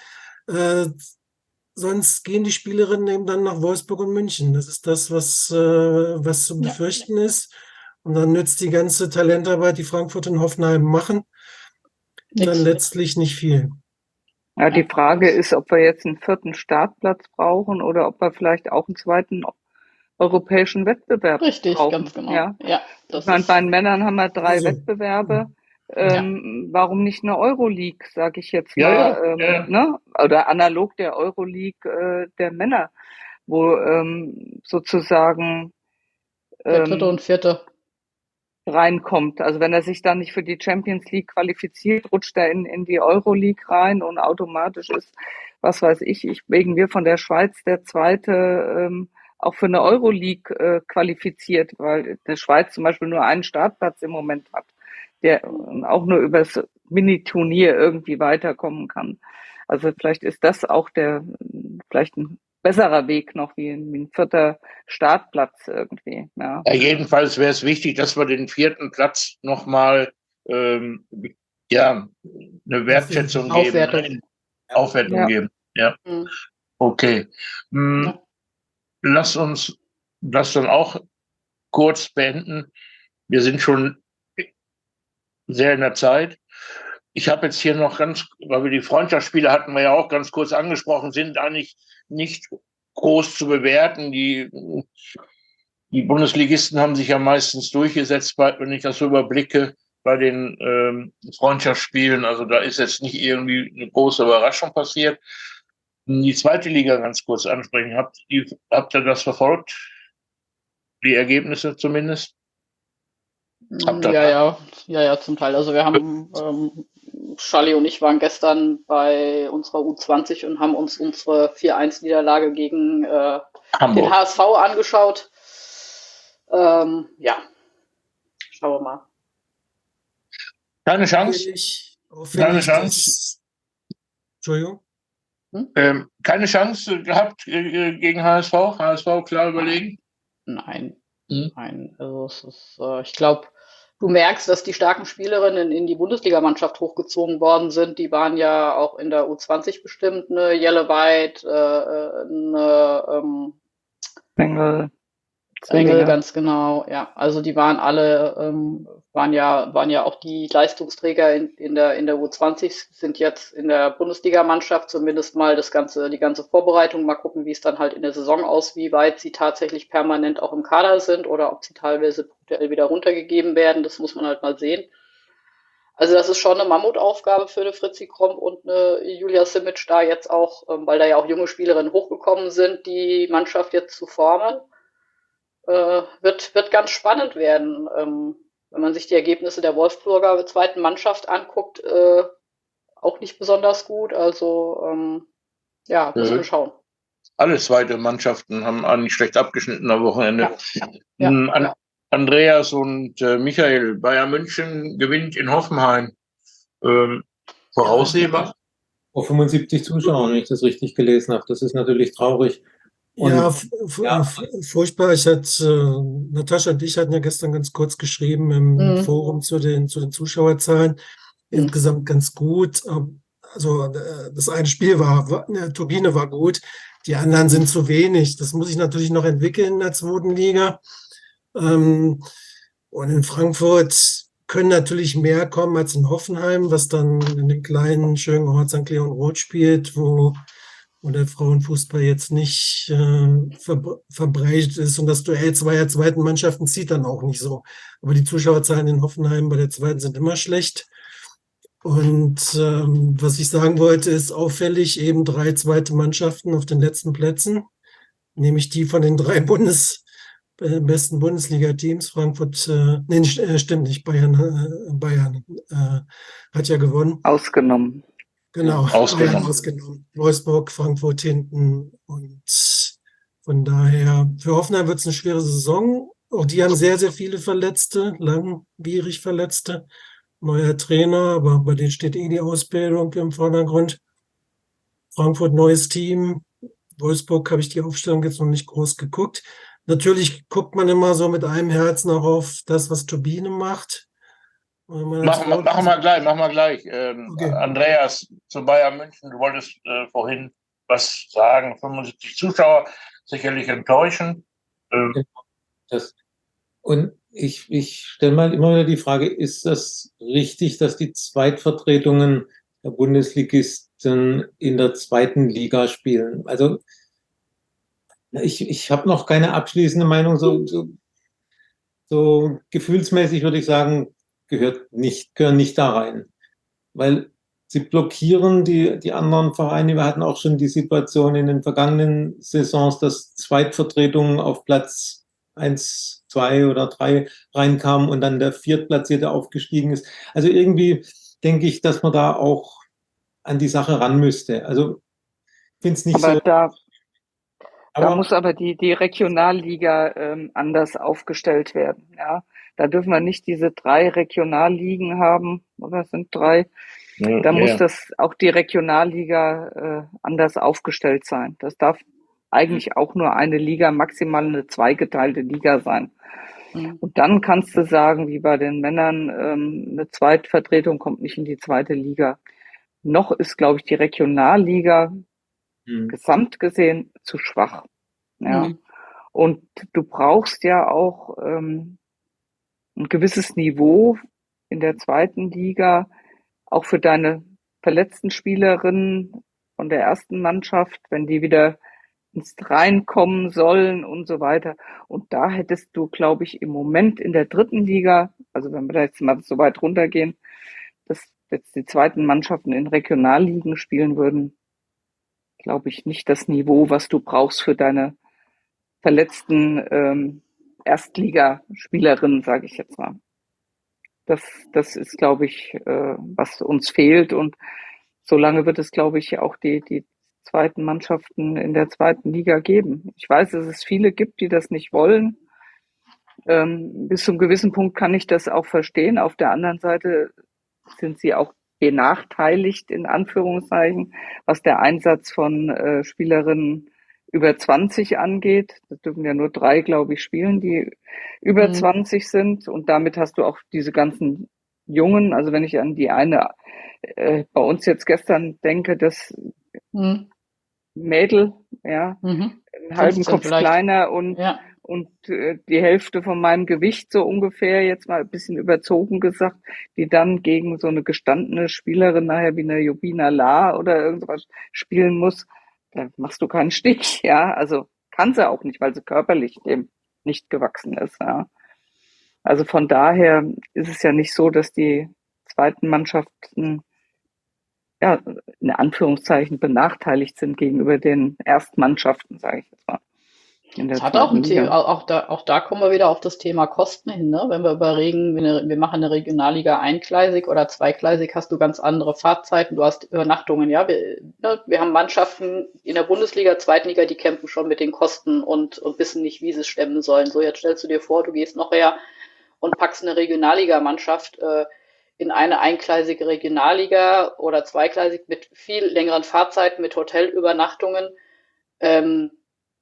sonst gehen die Spielerinnen eben dann nach Wolfsburg und München. Das ist das, was zu befürchten ist. Und dann nützt die ganze Talentarbeit, die Frankfurt und Hoffenheim machen, dann letztlich nicht viel. Ja, die Frage ist, ob wir jetzt einen 4. Startplatz brauchen oder ob wir vielleicht auch einen 2. europäischen Wettbewerb brauchen. Ganz genau. Ja. Ich meine, bei den Männern haben wir 3 Wettbewerbe. Warum nicht eine Euroleague, sage ich jetzt mal, ne? Oder analog der Euroleague der Männer, wo sozusagen der 3. und 4. reinkommt. Also wenn er sich dann nicht für die Champions League qualifiziert, rutscht er in die Euroleague rein und automatisch ist, was weiß ich, wegen wir von der Schweiz der 2. auch für eine Euroleague qualifiziert, weil die Schweiz zum Beispiel nur einen Startplatz im Moment hat, der auch nur übers Mini-Turnier irgendwie weiterkommen kann. Also vielleicht ist das auch vielleicht ein besserer Weg noch wie ein 4. Startplatz irgendwie. Ja. Jedenfalls wäre es wichtig, dass wir den 4. Platz nochmal eine Wertschätzung geben. Aufwertung geben. Ja. Okay. Lass uns das dann auch kurz beenden. Wir sind schon sehr in der Zeit. Ich habe jetzt hier noch weil wir die Freundschaftsspiele hatten wir ja auch ganz kurz angesprochen, sind eigentlich nicht groß zu bewerten. Die die Bundesligisten haben sich ja meistens durchgesetzt, wenn ich das so überblicke, bei den Freundschaftsspielen. Also da ist jetzt nicht irgendwie eine große Überraschung passiert. Die zweite Liga ganz kurz ansprechen. Habt ihr das verfolgt? Die Ergebnisse zumindest? Ja, zum Teil. Also wir haben, Charlie und ich waren gestern bei unserer U20 und haben uns unsere 4-1-Niederlage gegen den HSV angeschaut. Ja, schauen wir mal. Keine Chance. Keine Chance. Entschuldigung. Keine Chance gehabt gegen HSV? HSV klar überlegen? Nein. Also es ist, ich glaube, du merkst, dass die starken Spielerinnen in die Bundesligamannschaft hochgezogen worden sind. Die waren ja auch in der U20 bestimmt, eine Jelle Weid, eine Engel, ganz genau, ja. Also die waren alle, waren ja auch die Leistungsträger in der U20, sind jetzt in der Bundesligamannschaft, zumindest mal die ganze Vorbereitung. Mal gucken, wie es dann halt in der Saison aussieht, wie weit sie tatsächlich permanent auch im Kader sind oder ob sie teilweise punktuell wieder runtergegeben werden. Das muss man halt mal sehen. Also das ist schon eine Mammutaufgabe für eine Fritzi Kromp und eine Julia Simic da jetzt auch, weil da ja auch junge Spielerinnen hochgekommen sind, die Mannschaft jetzt zu formen. Wird ganz spannend werden. Wenn man sich die Ergebnisse der Wolfsburger zweiten Mannschaft anguckt, auch nicht besonders gut. Also müssen wir schauen. Alle zweite Mannschaften haben eigentlich schlecht abgeschnitten am Wochenende. Ja. Andreas und Michael, Bayern München gewinnt in Hoffenheim. Voraussehbar? Auf 75 Zuschauer, wenn ich das richtig gelesen habe. Das ist natürlich traurig. Und, furchtbar. Natascha und ich hatten ja gestern ganz kurz geschrieben im Forum zu den Zuschauerzahlen. Insgesamt ganz gut. Also das eine Spiel Turbine war gut, die anderen sind zu wenig. Das muss sich natürlich noch entwickeln in der zweiten Liga. Und in Frankfurt können natürlich mehr kommen als in Hoffenheim, was dann in den kleinen, schönen Ort St. Leon Roth spielt, wo der Frauenfußball jetzt nicht verbreitet ist und das Duell zweier zweiten Mannschaften zieht dann auch nicht so. Aber die Zuschauerzahlen in Hoffenheim bei der zweiten sind immer schlecht. Und was ich sagen wollte, ist auffällig eben 3 zweite Mannschaften auf den letzten Plätzen, nämlich die von den 3 besten Bundesliga-Teams. Frankfurt, stimmt nicht, Bayern hat ja gewonnen. Ausgenommen. Genau, ausgenommen. Wolfsburg, Frankfurt hinten. Und von daher, für Hoffenheim wird es eine schwere Saison. Auch die haben sehr, sehr viele Verletzte, langwierig Verletzte. Neuer Trainer, aber bei denen steht die Ausbildung im Vordergrund. Frankfurt, neues Team. Wolfsburg habe ich die Aufstellung jetzt noch nicht groß geguckt. Natürlich guckt man immer so mit einem Herzen auch auf das, was Turbine macht. Machen wir gleich. Okay. Andreas, zu Bayern München, du wolltest vorhin was sagen. 75 Zuschauer, sicherlich enttäuschend. Und ich stelle mal immer wieder die Frage, ist das richtig, dass die Zweitvertretungen der Bundesligisten in der zweiten Liga spielen? Also ich habe noch keine abschließende Meinung. So gefühlsmäßig würde ich sagen, gehören nicht da rein. Weil sie blockieren die anderen Vereine. Wir hatten auch schon die Situation in den vergangenen Saisons, dass Zweitvertretungen auf Platz 1, 2 oder 3 reinkamen und dann der Viertplatzierte aufgestiegen ist. Also irgendwie denke ich, dass man da auch an die Sache ran müsste. Also ich finde es nicht aber so. Da muss aber die Regionalliga anders aufgestellt werden. Ja, da dürfen wir nicht diese 3 Regionalligen haben, oder es sind 3. Da muss das auch die Regionalliga anders aufgestellt sein. Das darf eigentlich auch nur eine Liga, maximal eine zweigeteilte Liga sein. Und dann kannst du sagen, wie bei den Männern, eine Zweitvertretung kommt nicht in die zweite Liga. Noch ist, glaube ich, die Regionalliga gesamt gesehen zu schwach. Ja. Und du brauchst ja auch ein gewisses Niveau in der zweiten Liga, auch für deine verletzten Spielerinnen von der ersten Mannschaft, wenn die wieder reinkommen sollen und so weiter. Und da hättest du, glaube ich, im Moment in der dritten Liga, also wenn wir da jetzt mal so weit runtergehen, dass jetzt die zweiten Mannschaften in Regionalligen spielen würden, glaube ich, nicht das Niveau, was du brauchst für deine verletzten Erstligaspielerinnen, sage ich jetzt mal. Das ist, glaube ich, was uns fehlt. Und solange wird es, glaube ich, auch die zweiten Mannschaften in der zweiten Liga geben. Ich weiß, dass es viele gibt, die das nicht wollen. Bis zu einem gewissen Punkt kann ich das auch verstehen. Auf der anderen Seite sind sie auch benachteiligt, in Anführungszeichen, was der Einsatz von Spielerinnen über 20 angeht. Das dürfen ja nur 3, glaube ich, spielen, die über 20 sind. Und damit hast du auch diese ganzen Jungen, also wenn ich an die eine bei uns jetzt gestern denke, das Mädel, ja, einen halben Kopf vielleicht kleiner und die Hälfte von meinem Gewicht so ungefähr, jetzt mal ein bisschen überzogen gesagt, die dann gegen so eine gestandene Spielerin nachher wie eine Jobina La oder irgendwas spielen muss, da machst du keinen Stich, ja, also kann sie auch nicht, weil sie körperlich dem nicht gewachsen ist, ja. Also von daher ist es ja nicht so, dass die zweiten Mannschaften ja, in Anführungszeichen benachteiligt sind gegenüber den Erstmannschaften, sage ich jetzt mal. Das hat auch ein Thema, auch da kommen wir wieder auf das Thema Kosten hin, ne? Wenn wir überlegen, wir machen eine Regionalliga eingleisig oder zweigleisig, hast du ganz andere Fahrtzeiten, du hast Übernachtungen, ja. Wir haben Mannschaften in der Bundesliga, zweiten Liga, die kämpfen schon mit den Kosten und wissen nicht, wie sie es stemmen sollen. So, jetzt stellst du dir vor, du gehst noch her und packst eine Regionalligamannschaft in eine eingleisige Regionalliga oder zweigleisig mit viel längeren Fahrzeiten, mit Hotelübernachtungen,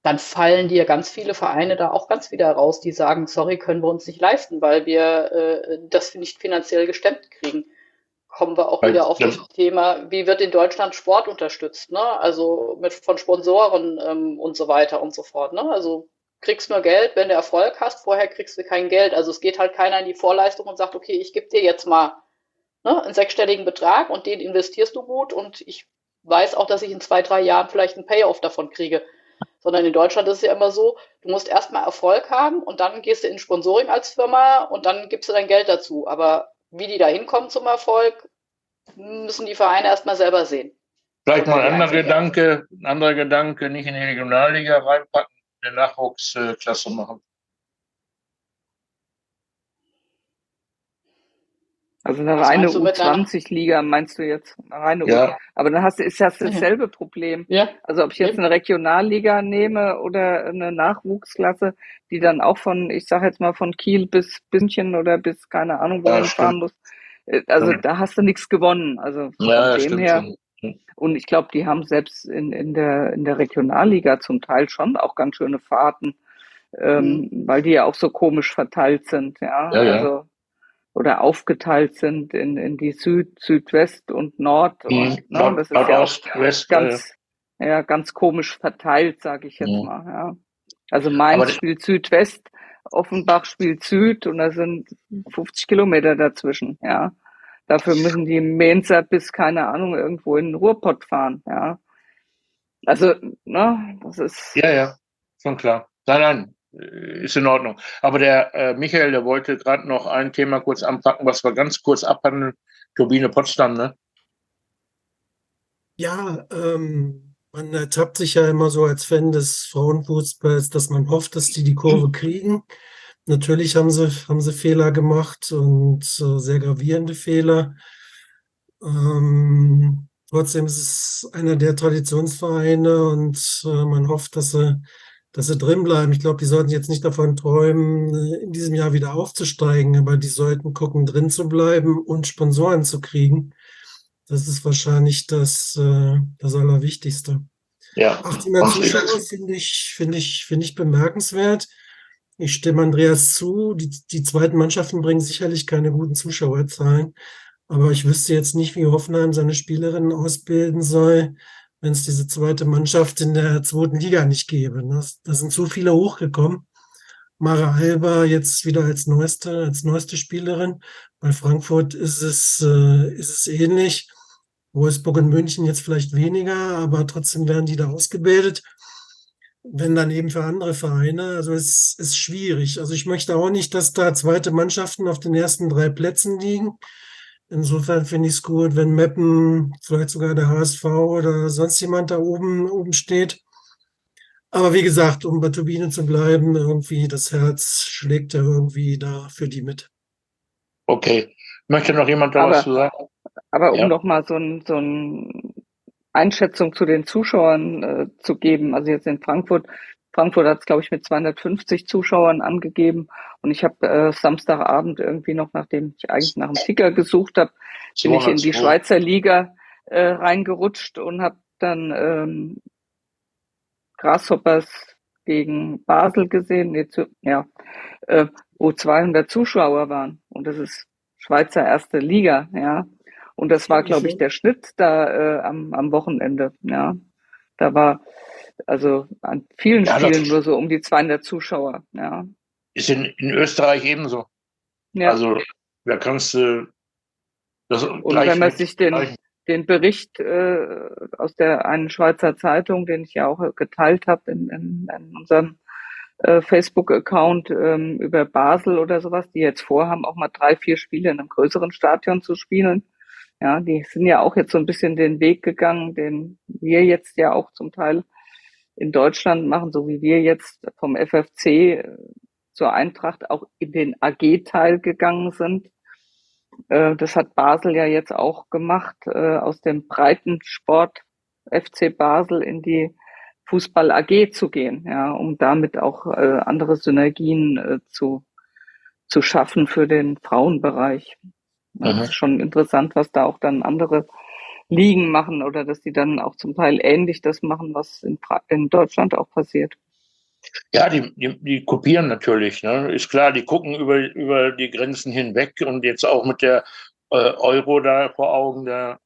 dann fallen dir ganz viele Vereine da auch ganz wieder raus, die sagen, sorry, können wir uns nicht leisten, weil wir das nicht finanziell gestemmt kriegen. Kommen wir auch wieder auf das Thema, wie wird in Deutschland Sport unterstützt, ne? Also von Sponsoren und so weiter und so fort, ne? Also kriegst nur Geld, wenn du Erfolg hast, vorher kriegst du kein Geld. Also es geht halt keiner in die Vorleistung und sagt, okay, ich gebe dir jetzt mal einen 6-stelligen Betrag und den investierst du gut und ich weiß auch, dass ich in 2-3 Jahren vielleicht einen Payoff davon kriege. Sondern in Deutschland ist es ja immer so, du musst erstmal Erfolg haben und dann gehst du in Sponsoring als Firma und dann gibst du dein Geld dazu. Aber wie die da hinkommen zum Erfolg, müssen die Vereine erstmal selber sehen. Vielleicht mal ein anderer Gedanke, nicht in die Regionalliga reinpacken, eine Nachwuchsklasse machen. Also eine reine U20-Liga meinst du jetzt? Eine reine U. Aber dann hast du dasselbe Problem. Ja. Also ob ich jetzt eine Regionalliga nehme oder eine Nachwuchsklasse, die dann auch von, ich sage jetzt mal von Kiel bis München oder bis keine Ahnung wo fahren muss. Also da hast du nichts gewonnen. Also von dem her. Schon. Und ich glaube, die haben selbst in der Regionalliga zum Teil schon auch ganz schöne Fahrten, weil die ja auch so komisch verteilt sind. Ja. Also oder aufgeteilt sind in die Südwest und Nord und Nord, das ist ja auch West, ganz komisch verteilt, sage ich jetzt mal. Ja. Also Mainz spielt Südwest, Offenbach spielt Süd und da sind 50 Kilometer dazwischen. Ja, dafür müssen die Mainzer bis keine Ahnung irgendwo in den Ruhrpott fahren. Ja, also das ist schon klar. Nein. Ist in Ordnung. Aber der Michael, der wollte gerade noch ein Thema kurz anpacken, was wir ganz kurz abhandeln. Turbine Potsdam, ne? Ja, man ertappt sich ja immer so als Fan des Frauenfußballs, dass man hofft, dass die Kurve kriegen. Natürlich haben sie Fehler gemacht und sehr gravierende Fehler. Trotzdem ist es einer der Traditionsvereine und man hofft, dass sie drin bleiben. Ich glaube, die sollten jetzt nicht davon träumen, in diesem Jahr wieder aufzusteigen, aber die sollten gucken, drin zu bleiben und Sponsoren zu kriegen. Das ist wahrscheinlich das Allerwichtigste. Ja. 800 Zuschauer finde ich bemerkenswert. Ich stimme Andreas zu. Die zweiten Mannschaften bringen sicherlich keine guten Zuschauerzahlen. Aber ich wüsste jetzt nicht, wie Hoffenheim seine Spielerinnen ausbilden soll, wenn es diese zweite Mannschaft in der zweiten Liga nicht gäbe. Da sind so viele hochgekommen. Mara Alba jetzt wieder als neueste Spielerin. Bei Frankfurt ist es ähnlich. Wolfsburg und München jetzt vielleicht weniger, aber trotzdem werden die da ausgebildet. wenn dann eben für andere Vereine. Also es ist schwierig. Also ich möchte auch nicht, dass da zweite Mannschaften auf den ersten 3 Plätzen liegen. Insofern finde ich es gut, wenn Meppen, vielleicht sogar der HSV oder sonst jemand da oben steht. Aber wie gesagt, um bei Turbine zu bleiben, irgendwie das Herz schlägt ja irgendwie da für die mit. Okay. Möchte noch jemand da was zu sagen? Aber um Ja. noch mal so ein Einschätzung zu den Zuschauern zu geben, also jetzt in Frankfurt. Frankfurt hat es, glaube ich, mit 250 Zuschauern angegeben. Und ich habe Samstagabend irgendwie noch, nachdem ich eigentlich nach dem Ticker gesucht habe, bin ich in die 202. Schweizer Liga reingerutscht und habe dann Grasshoppers gegen Basel gesehen, wo 200 Zuschauer waren. Und das ist Schweizer erste Liga, ja. Und das war, glaube ich, der Schnitt da am Wochenende, ja. Da war also an vielen Spielen nur so um die 200 Zuschauer, ja. Ist in Österreich ebenso. Ja. Also da kannst du das Und gleich wenn man sich den Bericht aus der einen Schweizer Zeitung, den ich ja auch geteilt habe in unserem Facebook-Account über Basel oder sowas, die jetzt vorhaben, auch mal 3, 4 Spiele in einem größeren Stadion zu spielen. Ja, die sind ja auch jetzt so ein bisschen den Weg gegangen, den wir jetzt ja auch zum Teil in Deutschland machen, so wie wir jetzt vom FFC zur Eintracht auch in den AG-Teil gegangen sind. Das hat Basel ja jetzt auch gemacht, aus dem Breitensport FC Basel in die Fußball AG zu gehen, ja, um damit auch andere Synergien zu schaffen für den Frauenbereich. Ja, das ist schon interessant, was da auch dann andere Ligen machen oder dass die dann auch zum Teil ähnlich das machen, was in Deutschland auch passiert. Ja, die kopieren natürlich, ne? Ist klar, die gucken über die Grenzen hinweg und jetzt auch mit der Euro da vor Augen, da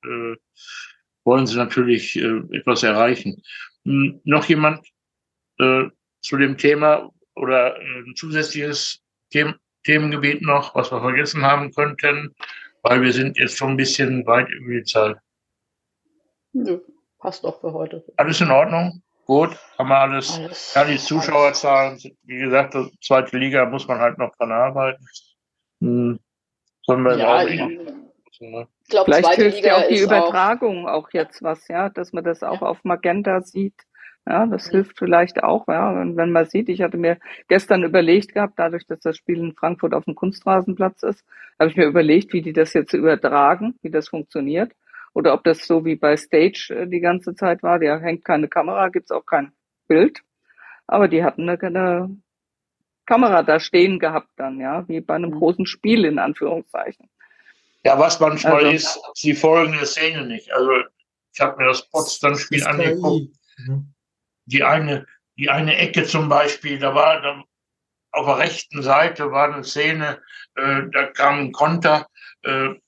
wollen sie natürlich etwas erreichen. Noch jemand zu dem Thema oder ein zusätzliches Themengebiet noch, was wir vergessen haben könnten, weil wir sind jetzt schon ein bisschen weit über die Zeit. Nö, passt doch für heute. Alles in Ordnung? Gut, haben wir alles. Ja, die Zuschauerzahlen, wie gesagt, die zweite Liga muss man halt noch dran arbeiten. Sollen wir Ja, ich glaube, vielleicht hilft ja auch die Übertragung auch jetzt was, ja, dass man das auch auf Magenta sieht. Ja, das hilft vielleicht auch, ja, wenn man sieht. Ich hatte mir gestern überlegt gehabt, dadurch, dass das Spiel in Frankfurt auf dem Kunstrasenplatz ist, habe ich mir überlegt, wie die das jetzt übertragen, wie das funktioniert. Oder ob das so wie bei Stage die ganze Zeit war. Da hängt keine Kamera, gibt's auch kein Bild. Aber die hatten eine Kamera da stehen gehabt dann, ja, wie bei einem großen Spiel in Anführungszeichen. Ja, was manchmal ist die folgende Szene nicht. Also ich habe mir das Potsdam-Spiel angeguckt. Die eine Ecke zum Beispiel, da auf der rechten Seite war eine Szene, da kam ein Konter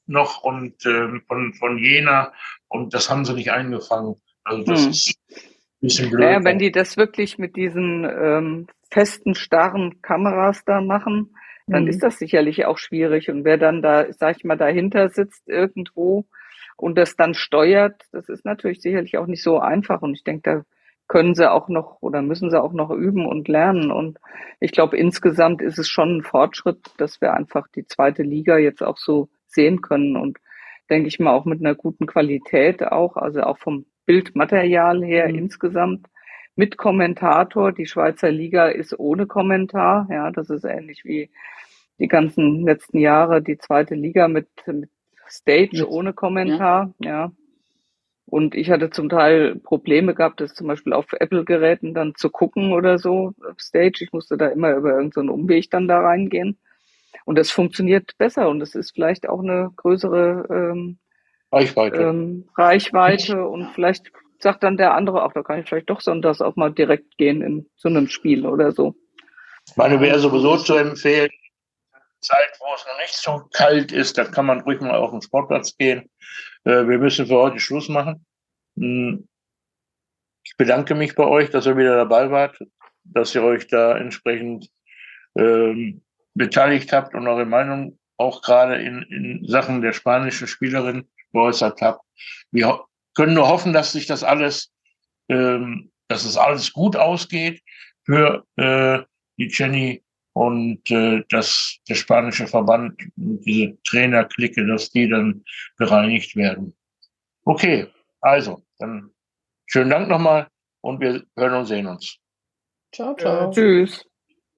noch und von Jena und das haben sie nicht eingefangen. Also das ist ein bisschen blöd. Ja, wenn die das wirklich mit diesen festen, starren Kameras da machen, dann ist das sicherlich auch schwierig. Und wer dann da, sag ich mal, dahinter sitzt irgendwo und das dann steuert, das ist natürlich sicherlich auch nicht so einfach. Und ich denke, da können sie auch noch oder müssen sie auch noch üben und lernen. Und ich glaube, insgesamt ist es schon ein Fortschritt, dass wir einfach die zweite Liga jetzt auch so sehen können. Und denke ich mal auch mit einer guten Qualität auch, also auch vom Bildmaterial her insgesamt. Mit Kommentator. Die Schweizer Liga ist ohne Kommentar. Ja, das ist ähnlich wie die ganzen letzten Jahre die zweite Liga mit Stage ohne Kommentar. Ja. Und ich hatte zum Teil Probleme gehabt, das zum Beispiel auf Apple-Geräten dann zu gucken oder so auf Stage. Ich musste da immer über irgendeinen Umweg dann da reingehen. Und das funktioniert besser und es ist vielleicht auch eine größere Reichweite und vielleicht sagt dann der andere, ach, da kann ich vielleicht doch sonntags auch mal direkt gehen in so einem Spiel oder so. Ich meine, wäre sowieso zu empfehlen, Zeit, wo es noch nicht so kalt ist, da kann man ruhig mal auf den Sportplatz gehen. Wir müssen für heute Schluss machen. Ich bedanke mich bei euch, dass ihr wieder dabei wart, dass ihr euch da entsprechend beteiligt habt und eure Meinung auch gerade in Sachen der spanischen Spielerin geäußert habt. Wir können nur hoffen, dass sich das alles, dass dass es alles gut ausgeht für die Jenny und dass der spanische Verband, diese Trainerklicke, dass die dann bereinigt werden. Okay, also, dann schönen Dank nochmal und wir hören und sehen uns. Ciao, ciao. Tschüss.